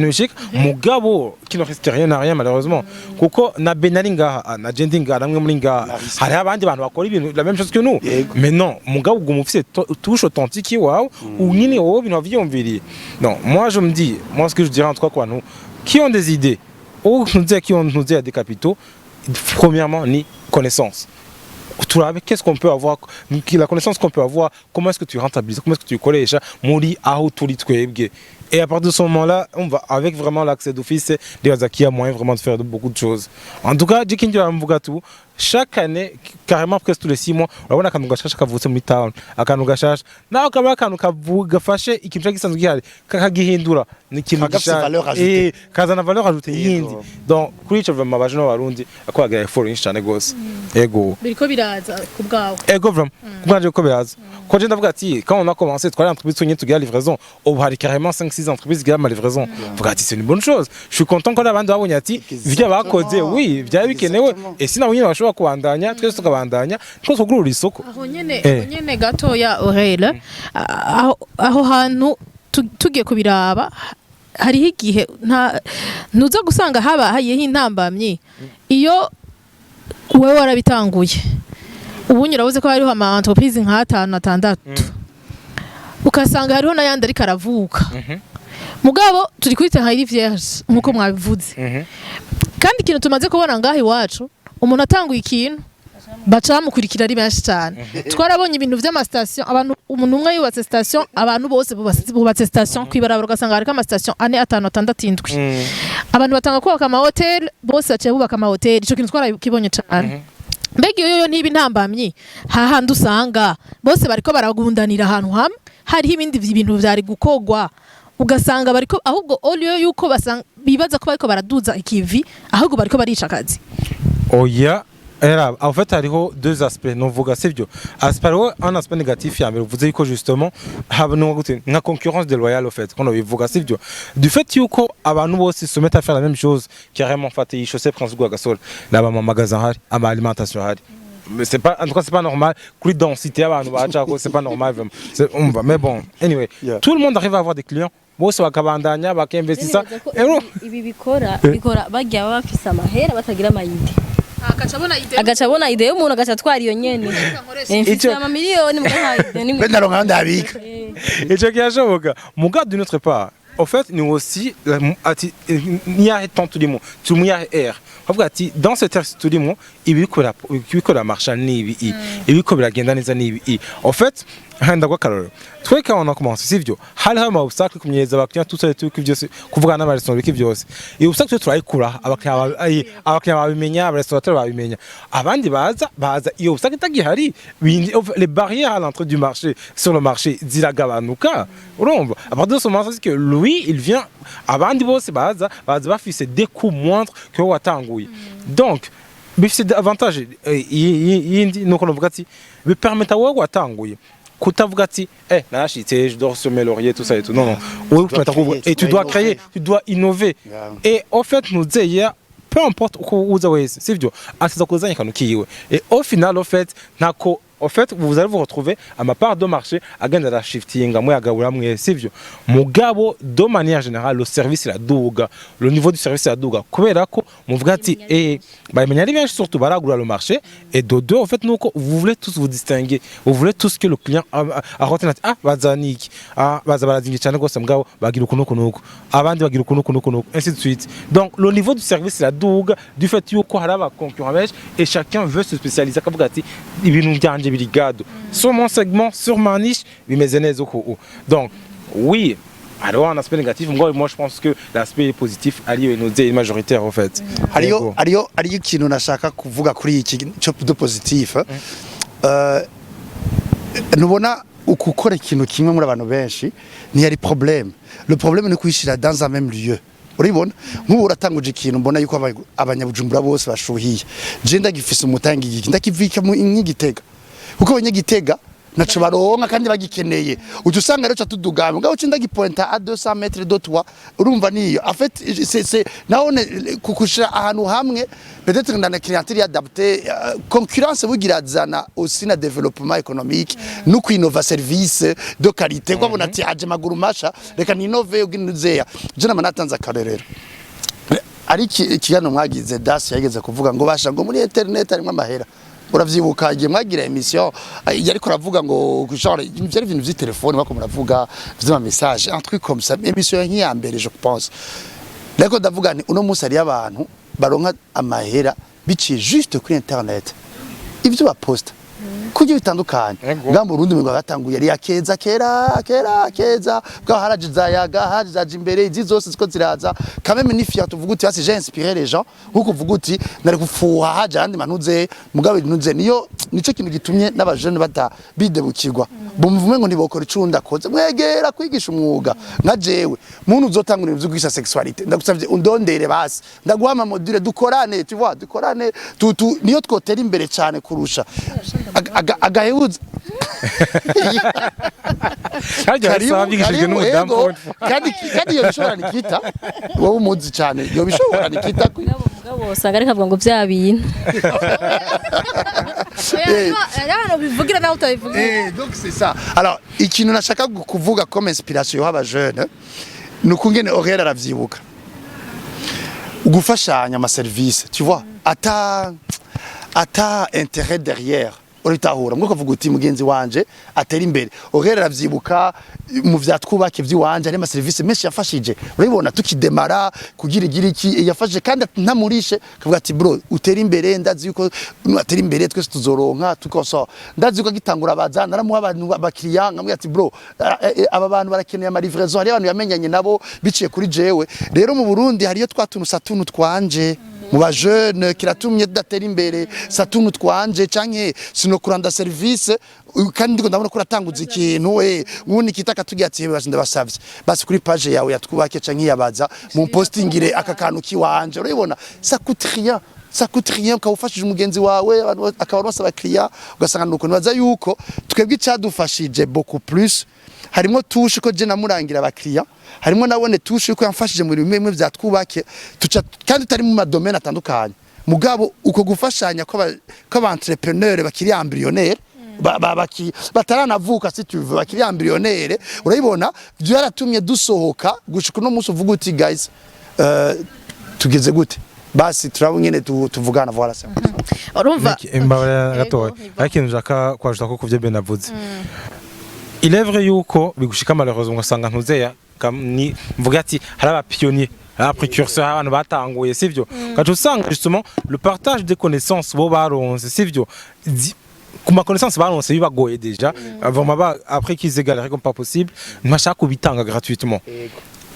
bishika mugabo kino reste rien à rien malheureusement kuko na Benari ngaha na Jendi ngaha namwe muri ngaha hari abandi bantu bakora ibintu la même chose que nous mais non mugabo uguma ufise touche authentique wawe unyine wowe bintu vyumviriye non moi je me dis moi ce que je dirais en tout cas quoi nous qui ont des idées ou qui ont des capitaux premièrement ni connaissance qu'est-ce qu'on peut avoir la connaissance qu'on peut avoir comment est-ce que tu rentabilises comment est-ce que tu colles muri aho turi twebwe et à partir de ce moment-là on va avec vraiment l'accès d'office il y a moyen vraiment de faire beaucoup de choses en tout cas Jikinjo amvuga tout chaque année carrément presque tous les 6 mois urabona akantu gashasha kavutse muri town akantu gashasha naho kabara akantu kavugafashe ikintu gisanzwe gihari kakagihindura ni ikintu gishasha kazana valeur ajoutée yindi donc kuri ico vraiment abajene b'abarundi akwaga effort cyane gose ego biriko biraza kubgawe ego vraiment kubgaje ko biraza ko je ndavuga ati quand on a commencé twari entreprise tugiye tugira livraison ubu hari carrément 5-6 entreprises qui ont ma livraison vuga ati c'est une bonne chose je suis content ko abandi babonye ati vya bakoze oui vya bikenewe et sina nyine bashobora kubandanya twese tukabandanya twese kugurura isoko aho nyene gatoya Aurel aho hantu tugiye kubiraba hariho igihe ntuza gusanga haba hayeho intambamye iyo wewe warabitanguye ubunyura urabuze ko hariho ama entreprise nka 5-6 ukasanga hariho nayandi ari karavuka mugabo turi kwita nka vierge nkuko mwabivuze kandi ikintu tumaze kubona ngaho iwacu umuntu atanguye ikintu bacamukurikira ari benshi cyane twarabonye ibintu vy'ama station abantu umuntu umwe yubatse station abantu bose bubatse station kwibarabara ugasanga hariko ama station 4-5-6 abantu batanga kubaka ama hotel bose baciye bubaka ama hotel ico kintu twarakibonye cyane mbega iyo ntibi ntambamye hahandi usanga bose bariko baragundanira ahantu hamwe hariho ibindi bintu vyari gukogwa ugasanga bariko ahubwo olio yuko basanga bibaza ko bariko baraduza ikivi ahubwo bariko barica akazi oya Era, en fait, hariho deux aspects. Novuga sivyo. Un aspect négatif ya mbere uvuze yuko justement habano gute nka concurrence déloyale au fait. Kono bivuga sivyo. Du fait yuko abantu bose se mettent à faire la même chose, carrément fati chaussée Prince Rwa Gasol, là ba magasin hari, ama alimentation hari. Mais c'est pas, en tout cas c'est pas normal. Kuri densité abantu bacha ko c'est pas normal vraiment. On va, mais bon, anyway, tout le monde arrive à avoir des clients. Bose bakabandanya bakinvestisa. Ibi bikora bajya bafise amahera batagira amayide. Agaca abona ide y'umuntu agaca atwara iyo nyene. Mfite amamiliyoni Ben naronka ndabika. Ico kirashoboka. Muga d'une autre part. En fait, nous aussi, il y a tant tout le monde, tout le monde est dans ce texte tout le monde, il y a la marche il y a la gendaniza en fait, toi quand on a commencé c'est vieux hali hama obstacle kumyeza abakiriya tout ça tout byose kuvugana n'abaresto biki byose et obstacle turayikura abakiriya babimenya abarestorateurs babimenya abandi baza iyo obstacle itagihari les barrières à l'entrée du marché sur le marché ziragabanuka urumva à partir de ce moment c'est que lui il vient abandi bose baza bafise des coûts moindres que watanguye donc bifise avantage yindi nuko novuga ati bipermeta wowe watanguye kutavuga ati narashitse je dois semer laurier tout ça et tout non et tu dois créer tu dois innover et en fait nous dire peu importe uko uza wese sivyo asiza kuzanya kantu kiwe et au final en fait vous allez vous retrouver à ma part de marché agenda la shifting amwe agabura mwe sivyo mugabo de manière générale le service la douga le niveau du service la douga kubera ko muvuga ati bamenya ari bien surtout baragura le marché et de deux en fait nous vous voulez tous vous distinguer vous voulez tous que le client a retenu bazaniki baza barazingi cyane gose mugabo bagira ukunuko abandi bagira ukunuko ainsi de suite donc le niveau du service la douga du fait yuko haraba concurrent et chacun veut se spécialiser akavuga ati ibintu byanje brigade sur mon segment sur ma niche donc oui alors un aspect négatif moi je pense que l'aspect positif ali est majoritaire en fait ariyo ikintu nashaka kuvuga kuri iki cyo positif nubona ukukora ikintu kimwe muri abantu benshi ni yari problème le problème ni kwishira dans un même lieu uribona nk'ubu uratanguje ikintu mbona yuko abanyabujumbura bose bashuhiye je ndagifise umutangi iki ndakivika mu Gitega kuko abanyagitega naco baronka kandi bagikeneye utusanga rero tudugama ngaho cinda gipointa à 200 mètres de toi urumva niyo en fait c'est naone kukushira ahantu hamwe peut-être dans la clientèle adaptée concurrence bugira zana aussi na développement économique no kwinova service de qualité kwa bona ati aje maguru masha reka ninove uginuzeya je namanatanza akarerero ari ikigano mwagize das yageze kuvuga ngo basha ngo muri internet arimo amahera uravyibuka igihe mwagira emission yari ko ravuga ngo genre byari ibintu vya telefone bako muravuga vy'ama message un truc comme ça emission nk'iya mbere je pense reko ndavuga ni uno musi ari abantu baronka amahera biciye juste kuri internet ivyo baposta kujye bitandukanye ngambo rundi mwe gatanguye yari yakeza kera bwa harajiza yaga harajiza imbere izi zose ziko ziraza quand même ni fier tuvuga uti basi j'ai inspiré les gens nkuko uvuga uti nari gufuha haje andi manuze mugabe nuze niyo nico kintu gitumye n'abajene bata bidebukirwa bumvume ngo nibokora icunda koze mwegera kwigisha umwuga nka jewe muntu uzotangura ibyo kwisa sexualité ndagusavye undondere basi ndaguhama module dukorane tu vois dukorane niyo twotera imbere cyane kurusha agahebuza kandi iyo bishobora nikita wowe umuzi cyane iyo bishobora nikita mugabo usanga ariko avuga ngo bya bintu bivugira nawe utabivugira donc c'est ça alors ikintu nashaka kuvuga comme inspiration y'aba jeune nukungene Aurel aravyibuka gufashanya ama service tu vois ata intérêt derrière uritahura ngo kuvuga uti mugenzi wanje atera imbere Aurel aravyibuka mu vyatwubake vy'iwanje ari ma service menshi yafashije uribona tukidemara kugira iki yafashije kandi ntamurishe kuvuga ati bro utera imbere ndazi yuko atera imbere twese tuzoronka tukoso ndazi yuko gitangura bazana naramuha abantu abakiriya ngamwe ati bro aba bantu barakeneye ama livraison hari abantu yamenyanye nabo biciye kuri jewe rero mu Burundi hariyo twatunusa tunu twanje mu ba jeune kiratumye datera imbere satunu twanje canke sino kuranda service kandi ndiko ndabona ko ratanguza ikintu ubundi kitaka tugiye ati basi ndabasavye basi kuri page yawe yatwubake canke yabaza mu postingire aka kantu kiwanje uribona ça coûte rien ça coûte rien ukawufashije umugenzi wawe akaba bose abakiriya ugasanga nuko nibaza yuko twebwe icyadufashije beaucoup plus harimo touche ko je namurangira abakiriya harimo nabone touche ko yamfashije muri bimwe byatwubake tuca kandi tari mu madomene atandukanye mugabo uko gufashanya ko aba entrepreneur bakiri embryonnaire bataranavuka si tu veux bakiri embryonnaire urayibona byaratumye dusohoka gushika no muso uvuga uti guys tugeze gute basi turabo nyene tuvugana voilà ça urumva imbabara gatoya ariko njaka kwajuta ko kuvye benavuze il est vrai yuko bigushika malheureusement ngasanga ntuzeya ni mvuga ati hari aba pionnier précurseur abantu batanguye sivyo gato usanga justement le partage des connaissances bo baronse sivyo kuma connaissance baronse bibagoye déjà vraiment après qu'ils égaleraient comme pas possible ntashaka kubitanga gratuitement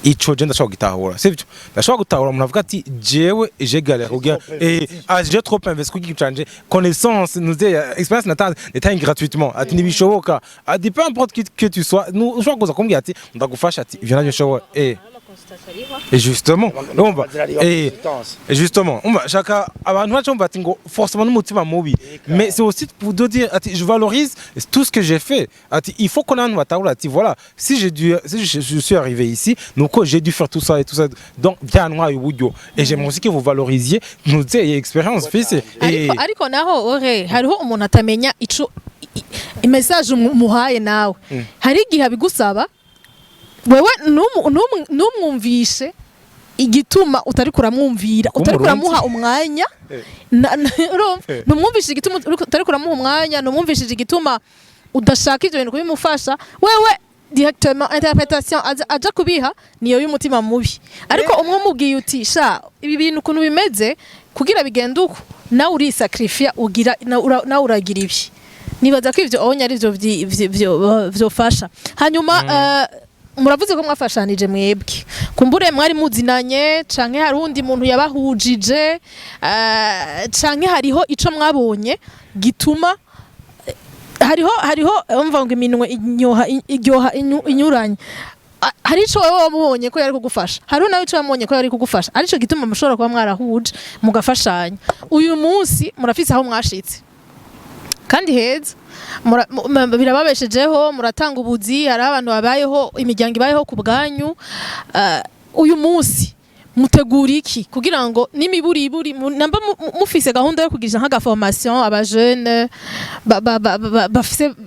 ico je ndashaka gitahura sivyo ndashaka gutahura umuntu avuga ati jewe j'égalère kugira j'ai trop investi kugira canje connaissance nous expérience n'atanga gratuitement ati nibishoboka ati peu importe que tu sois nous ushobora kuza kumbwira ati ndagufasha ati ivyo navyo shoboye et justement on va chaka abantu bacu bati ngo forcément n'umutima mubi mais c'est aussi pour dire ati je valorise tout ce que j'ai fait ati il faut qu'on en batahura ati voilà si je suis arrivé ici donc j'ai dû faire tout ça et tout ça donc bien ntwaye uburyo et j'aimerais aussi que vous valorisiez nos expériences fils ariko naho ore hariho umuntu atamenya ico message muhaye nawe hari igihe bigusaba wewe numwumvishe igituma utari kuramwumvira utari kuramuha umwanya numwumvishe igituma utari kuramuha umwanya numwumvishije igituma udashaka ivyo bintu kubimufasha wewe directement interpretation aja kubiha niyo y'umutima mubi ariko umwe mubwiye uti sha ibi bintu ukuntu bimeze kugira bigende uko nawe uri sacrifice ugira nawe uragira ibi nibaza ko ivyo onya ari byo fasha hanyuma muravuze ko mwafashanije mwebwe kumbure mwari muzinanye canke hari undi muntu yabahujije canke hariho ico mwabonye gituma hariho umva ngo iminwe iryoha inyuranye hari ico wowe wabonye ko yari kugufasha hari nawe ico wabonye ko yari kugufasha arico gituma mushobora kuba mwarahuje mugafashanya uyu munsi murafise aho mwashitse kandi heza birababeshejeho muratanga ubuzi hari abantu babayeho imiryango ibayeho ku bwanyu uyu munsi mutegura iki kugira ngo n'imiburiburi namba mufise gahunda yo kugira nk'aga formation aba jeune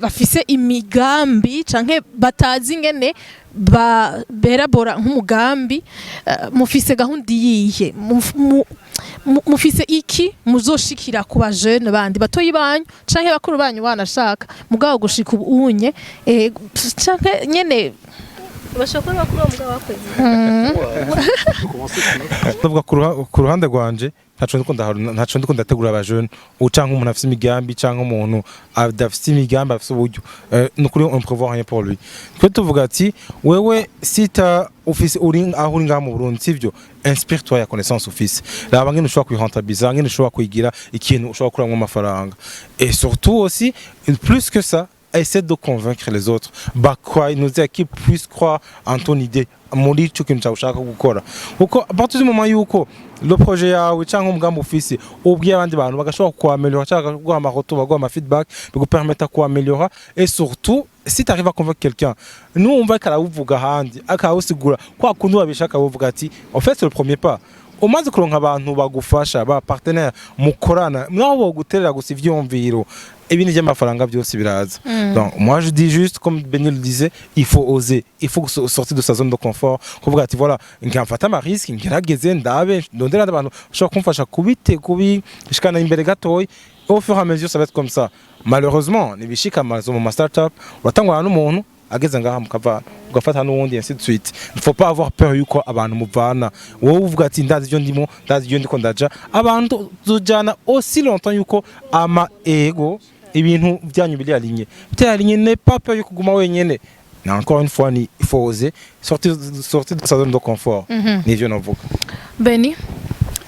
bafise imigambi canke batazi ingene berabora nk'umugambi mufise gahunda yihe mufise iki muzoshikira ku ba jeune bandi batoyi banyu canke bakuru banyu banashaka mugabo gushika ubunye canke nyene bashobora bakuru mugabo bakweze ndavuga ku ruhande rwanje ntaco ndiko ndategura aba jeune ucanka umuntu afise imigambi canke umuntu adafise imigambi afise uburyo nukuri on prévoit rien pour lui twe tuvuga ati wewe sita office uri aho uri ngaha mu Burundi sivyo inspire toi ya connaissance office raba ngene ushobora kwirentabiliser ngene ushobora kwigira ikintu ushobora kuramwa amafaranga et surtout aussi plus que ça essaie de convaincre les autres nos équipes puissent croire en ton idée muri cyo kintu ushaka gukora uko à partir du moment yuko le projet yawe cyangwa umugambi ufise ubwiye abandi bantu bagashobora kuaméliorer cyangwa guha amaroto baguha ama feedback bigo permettre kuaméliorer et surtout si tu arrives à convaincre quelqu'un nous on va karavuga handi akawusigura kwa kuntu babishaka bavuga ati en fait c'est le premier pas umaze kuronka abantu bagufasha ba partenaire mukorana mwaho boguterera gusa ivyumviro ibintu by'amafaranga byose biraza donc moi je dis juste comme Benny le disait il faut oser il faut sortir de sa zone de confort kuvuga ati voilà ngamfata ama risque ngerageze ndabe ndondera abantu ushobora kumfasha kubishikana imbere gatoyi au fur et à mesure ça va être comme ça malheureusement nibishika amazo mu startup uratangwa n'umuntu ageze ngaha mukavana ugafata n'uwundi ainsi de suite il faut pas avoir peur yuko abantu muvana wowe uvuga ati ndazi byo ndimo ndazi byo ndiko ndaja abantu tujana aussi longtemps yuko ama ego ibintu byanyu biri aligné n'est pas peur yuko guma wenyene na encore une fois il faut oser sortir de sa zone de confort nivyo navuga Benny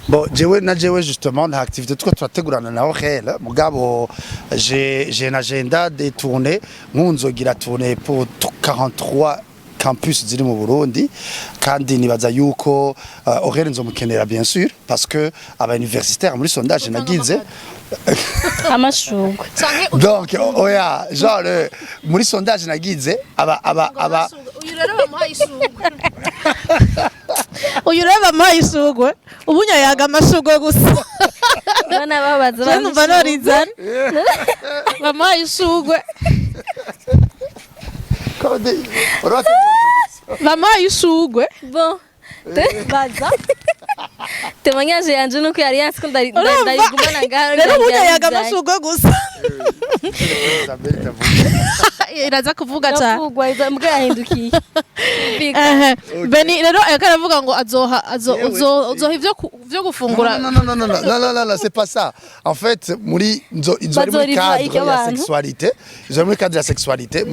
bon jewe justement na activité tuko turategurana naho hela mugabo j'ai une agenda de tournée nkunzogira tournée pour 43 campus ziri mu Burundi kandi nibaza yuko Aurel nzomukenera bien sûr parce que aba universitaire muri sondage nagize amashugwe donc oya genre muri sondage nagize aba uyu rero bamuhaye ishugwe ubunya yaga amashugwe gusa bana babaza numva norizana bamuhaye ishugwe bamuhaye ishugwe bon baza témoignage yanje nuko yari yatsi ndayigumana ngaho rero ubunya yaga amashugwe gusa iraza kuvuga cyane yavugwa mbwa yahindukiye Beni rero akaravuga ngo azoha ivyo gufungura non c'est pas ça en fait muri muri cadre de la sexualité muri cadre de la sexualité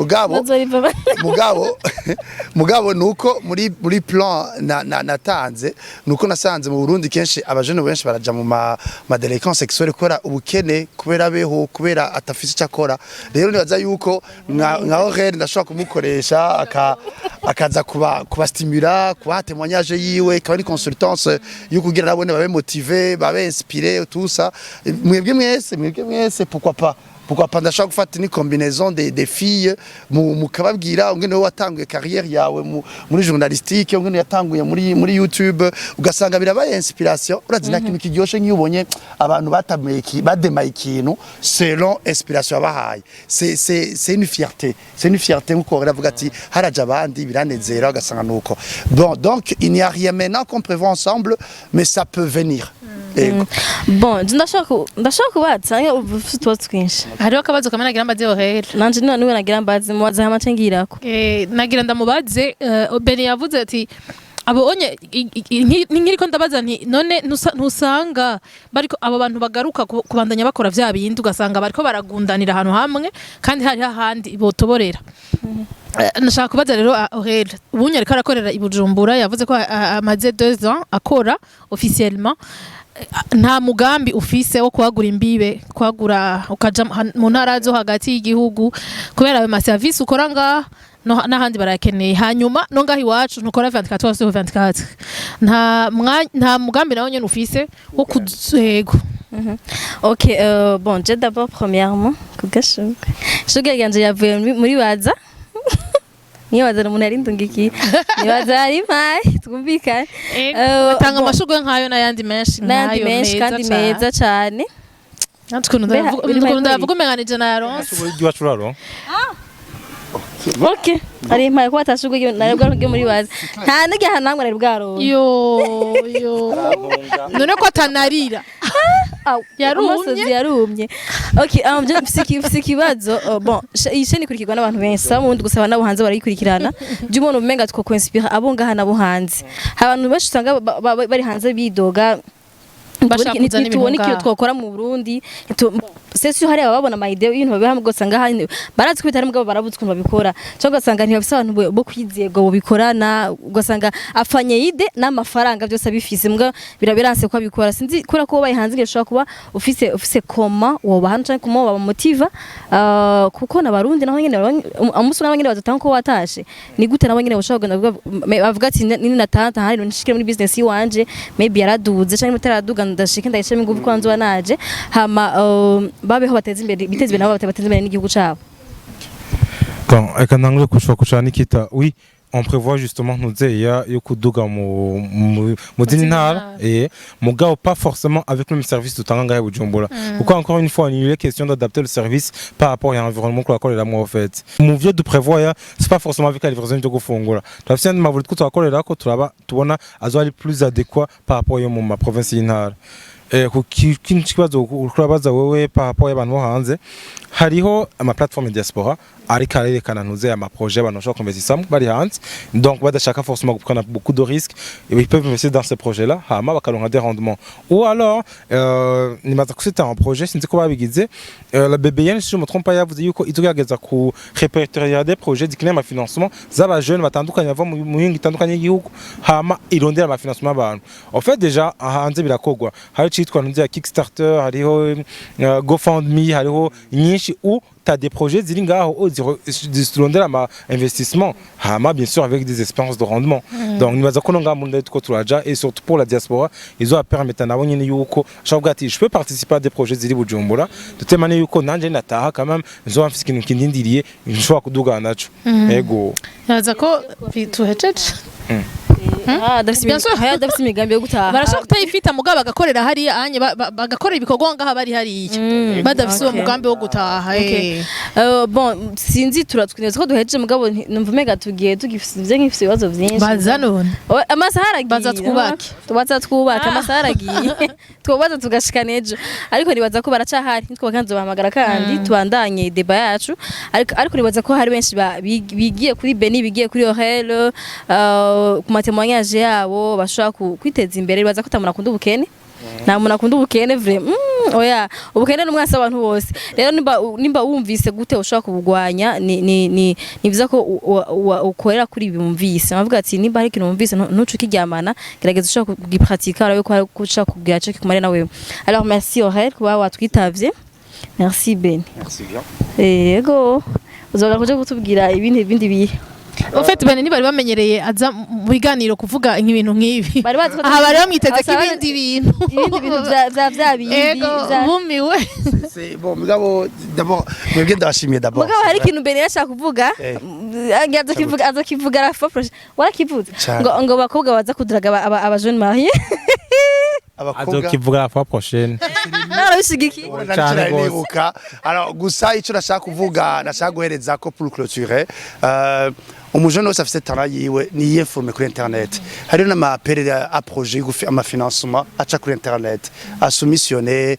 mugabo nuko muri plan natanze nuko nasanze mu Burundi kenshi abajene benshi baraja mu ma délinquance sexuelle kubera ubukene kubera beho kubera atafise cyakora rero nibaza yuko nka Aurel ndashobora kumukoresha akaza kubastimula kuba témoignage yiwe kaba ni consultance yo kugira nabone babe motivé babe inspiré tout ça mwebwe mwese pourquoi pas ndashaka gufata ni combinaison des filles mukababwira ungene watanguye carrière yawe muri journalistique ungene yatanguye muri YouTube ugasanga birabaye inspiration urazina kintu kiryoshe nk'ubonye abantu bademaye ikintu selon inspiration yabahaye c'est une fierté nkuko baravuga ati haraje abandi biranezera ugasanga nuko bon donc il n'y a rien maintenant qu'on prévoit ensemble mais ça peut venir. Bon ndashaka kubatsa utubazo twinshi hariho akabazo kamwe nagira mbaze Aurel nanje niwe nagira mbaze mubaze hamacengirako nagira ndamubaze Beni yavuze ati abonye nkiriko ndabaza nti none ntusanga bariko abo bantu bagaruka kubandanya bakora vya bindi ugasanga bariko baragundanira ahantu hamwe kandi hari hahandi botoborera nashaka kubaza rero Aurel ubunye ariko arakorera i Bujumbura yavuze ko amaze 2 ans akora officiellement nta mugambi ufise wo kwagura imbibe kwagura ukaja mu ntara zo hagati y'igihugu kubera ayo ma service ukora nga n'ahandi barakeneye hanyuma no ngaho iwacu ntukora 24 sur 24 nta mugambi nawo nyene ufise wo kuzego. OK bon je d'abord premièrement kugashuka shuga yanje yavuye muri baza nibaza umuntu ari ndungiki nibaza ari mpaye twumvikane batanga amashugwe nkayo n'ayandi menshi kandi meza cyane ndavuga umenganije na yaronse OK ari mpaye ko batashugwe narebwa muri baza nta nige hanangwa ari bwaro yo none ko atanarira yarumye OK mfise ikibazo bon ishe nikurikirwa n'abantu benshi samundi gusaba nabo hanze barayikurikirana by'umuntu umenga two inspire abo ngaha nabo hanze abantu benshi usanga bari hanze bidoga tubona ikiyo twakora mu Burundi sesi hari ababona ama idea y'ibintu babiha mugosanga hano barazi ko bitari mugabo barabuze ukuntu babikora cyangwa ugasanga ntibafise abantu bo kwizego bo bikorana ugasanga afanye ide n'amafaranga byose abifise mbwa birabiranse ko abikora sinzi kura ko bayi hanze ngeshobora kuba ufise koma woba hano cyangwa kumo baba motiva kuko n'abarundi naho nyene amusu n'abanyene bazatanga ko watashe ni gute n'abanyene bashobora bavuga ati ni natanta hari nshikire muri business yiwanje maybe yaraduze cyangwa mutaraduga ndashike ndayisheme nguvu kwanzwa naje hama babeho bateze imbere nabo bateze imbere n'igihugu cyabo. Quand ekanangwe kushaka Nikita oui on prévoit justement nous dire yo kuduga mu ntara mugabo pas forcément avec le même service tout en Bujumbura. Pourquoi encore une fois il est question d'adapter le service par rapport à l'environnement qu'on a moi en fait. Mon vieux de prévoir c'est pas forcément avec la livraison de gufungura. Tafsien ma voulu ko twakorera ko turaba tubona azali plus adéquat par rapport à ma province y'intara. Kibazo ukurabaza wewe par rapport y'abantu bo hanze hariho ama plateforme diaspora ariko arerekana ntuze ama projet abantu bashaka investir bari hanze donc badashaka forcément prendre beaucoup de risques et ils peuvent investir dans ces projets là hama bakaronka des rendements ou alors nimaza kusita un projet sinzi ko babigize la BBN si je me trompe pas yavuze yuko izogerageza ku répertorier des projets dikine ama financement z'aba jeunes batandukanye bava mu yingi tandukanye y'igihugu hama irondera ama financement abantu en fait déjà hanze birakogwa hari cyitwa ntuze ya Kickstarter hariho GoFundMe hariho nyinshi ou t'as des projets ziri ngaho zirondera ama investissement hama bien sûr avec des espérances de rendement donc nibaza ko ngaha mu ndetse ko turaja et surtout pour la diaspora ils ont permettre nabo nyine yuko ashobora ati je peux participer à des projets ziri Bujumbura tutemane yuko nanje nataha quand même nzo mfise ikintu kindindiriye nshobora kudugana naco ego yaza ko tuheceje adafite imigambi yo gutaha barashaka kutayifita mugabo bagakorera hariya anye bagakorera ibikorwa ngaha bari hariya badafise uwo mugambi wo gutaha bon sinzi turatwineza ko duhejeje mugabo numva mega tugiye tugifise nk'ifise ibibazo byinshi baza none amasaha aragiye baza twubake amasaha aragiye twobaza tugashika nejo ariko nibaza ko baracahari nitwobakanze bahamagara kandi tubandanye deba yacu ariko nibaza ko hari benshi bigiye kuri Beni bigiye kuri Orel ku matemoignage yabo bashobora kwiteza imbere baza ko tamuna akunda ubukene nta muntu akunda ubukene vraiment oya ubukene n'umwasa abantu bose rero nimba wumvise gute ushobora kubugwanya ni biza ko ukorera kuri bimvise bavuga ati nimba hari ikintu wumvise ntucu kiryamana gerageza ushobora kugipratika arabe ko ushaka kugira cyo kumare nawe alors merci Aurel kuba watwitavye merci Ben merci bien yego uzoga kuje kutubwira ibindi bihe Ofete bane bari bamenyereye aza mu biganiro kuvuga nk'ibintu nk'ibi. Aha bari bamwiteze k'ibindi bintu. Ibindi bintu vya bindi. Bumiwe. C'est bon, mugabo d'abord mwebwe ndashimiye d'abord. Mugabo hari ikintu mbere yashaka kuvuga. Azakivuga rafa proche. Warakivuze. Ngo bakobwa baza kuduraga aba jeune marié. Azokivuga la fois prochaine. Narabishigiki. Alors gusa ico nashaka kuvuga nashaka guhereza ko pour clôturer umujene wese afite talent yiwe ni yiforme kuri internet hari n'amapere a projet gufi amafinancement aca kuri internet asumissionner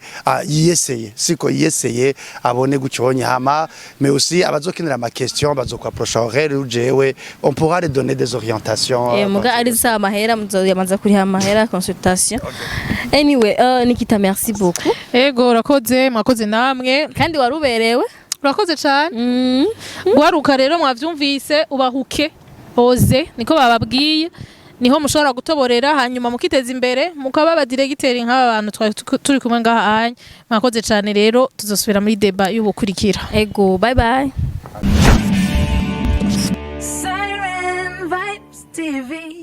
yiyeseye siko yiyeseye abone gucyonye hama mais aussi abazokinira ama question bazokwaprocha Aurel jewe on pourra les donner des orientations muga ari sa mahera muzoyamanza kuri mahera consultation anyway Nikita merci beaucoup ego urakoze mwakoze namwe kandi waruberewe urakoze cyane gwaruka rero mwavyumvise ubahuke oze niko bababwiye niho mushobora gutoborera hanyuma mukiteza imbere mukaba ba directeur nk'aba bantu turi kumwe ngaha anye mwakoze cyane rero tuzosubira muri deba y'ubukurikira ego bye bye Siren Vibes TV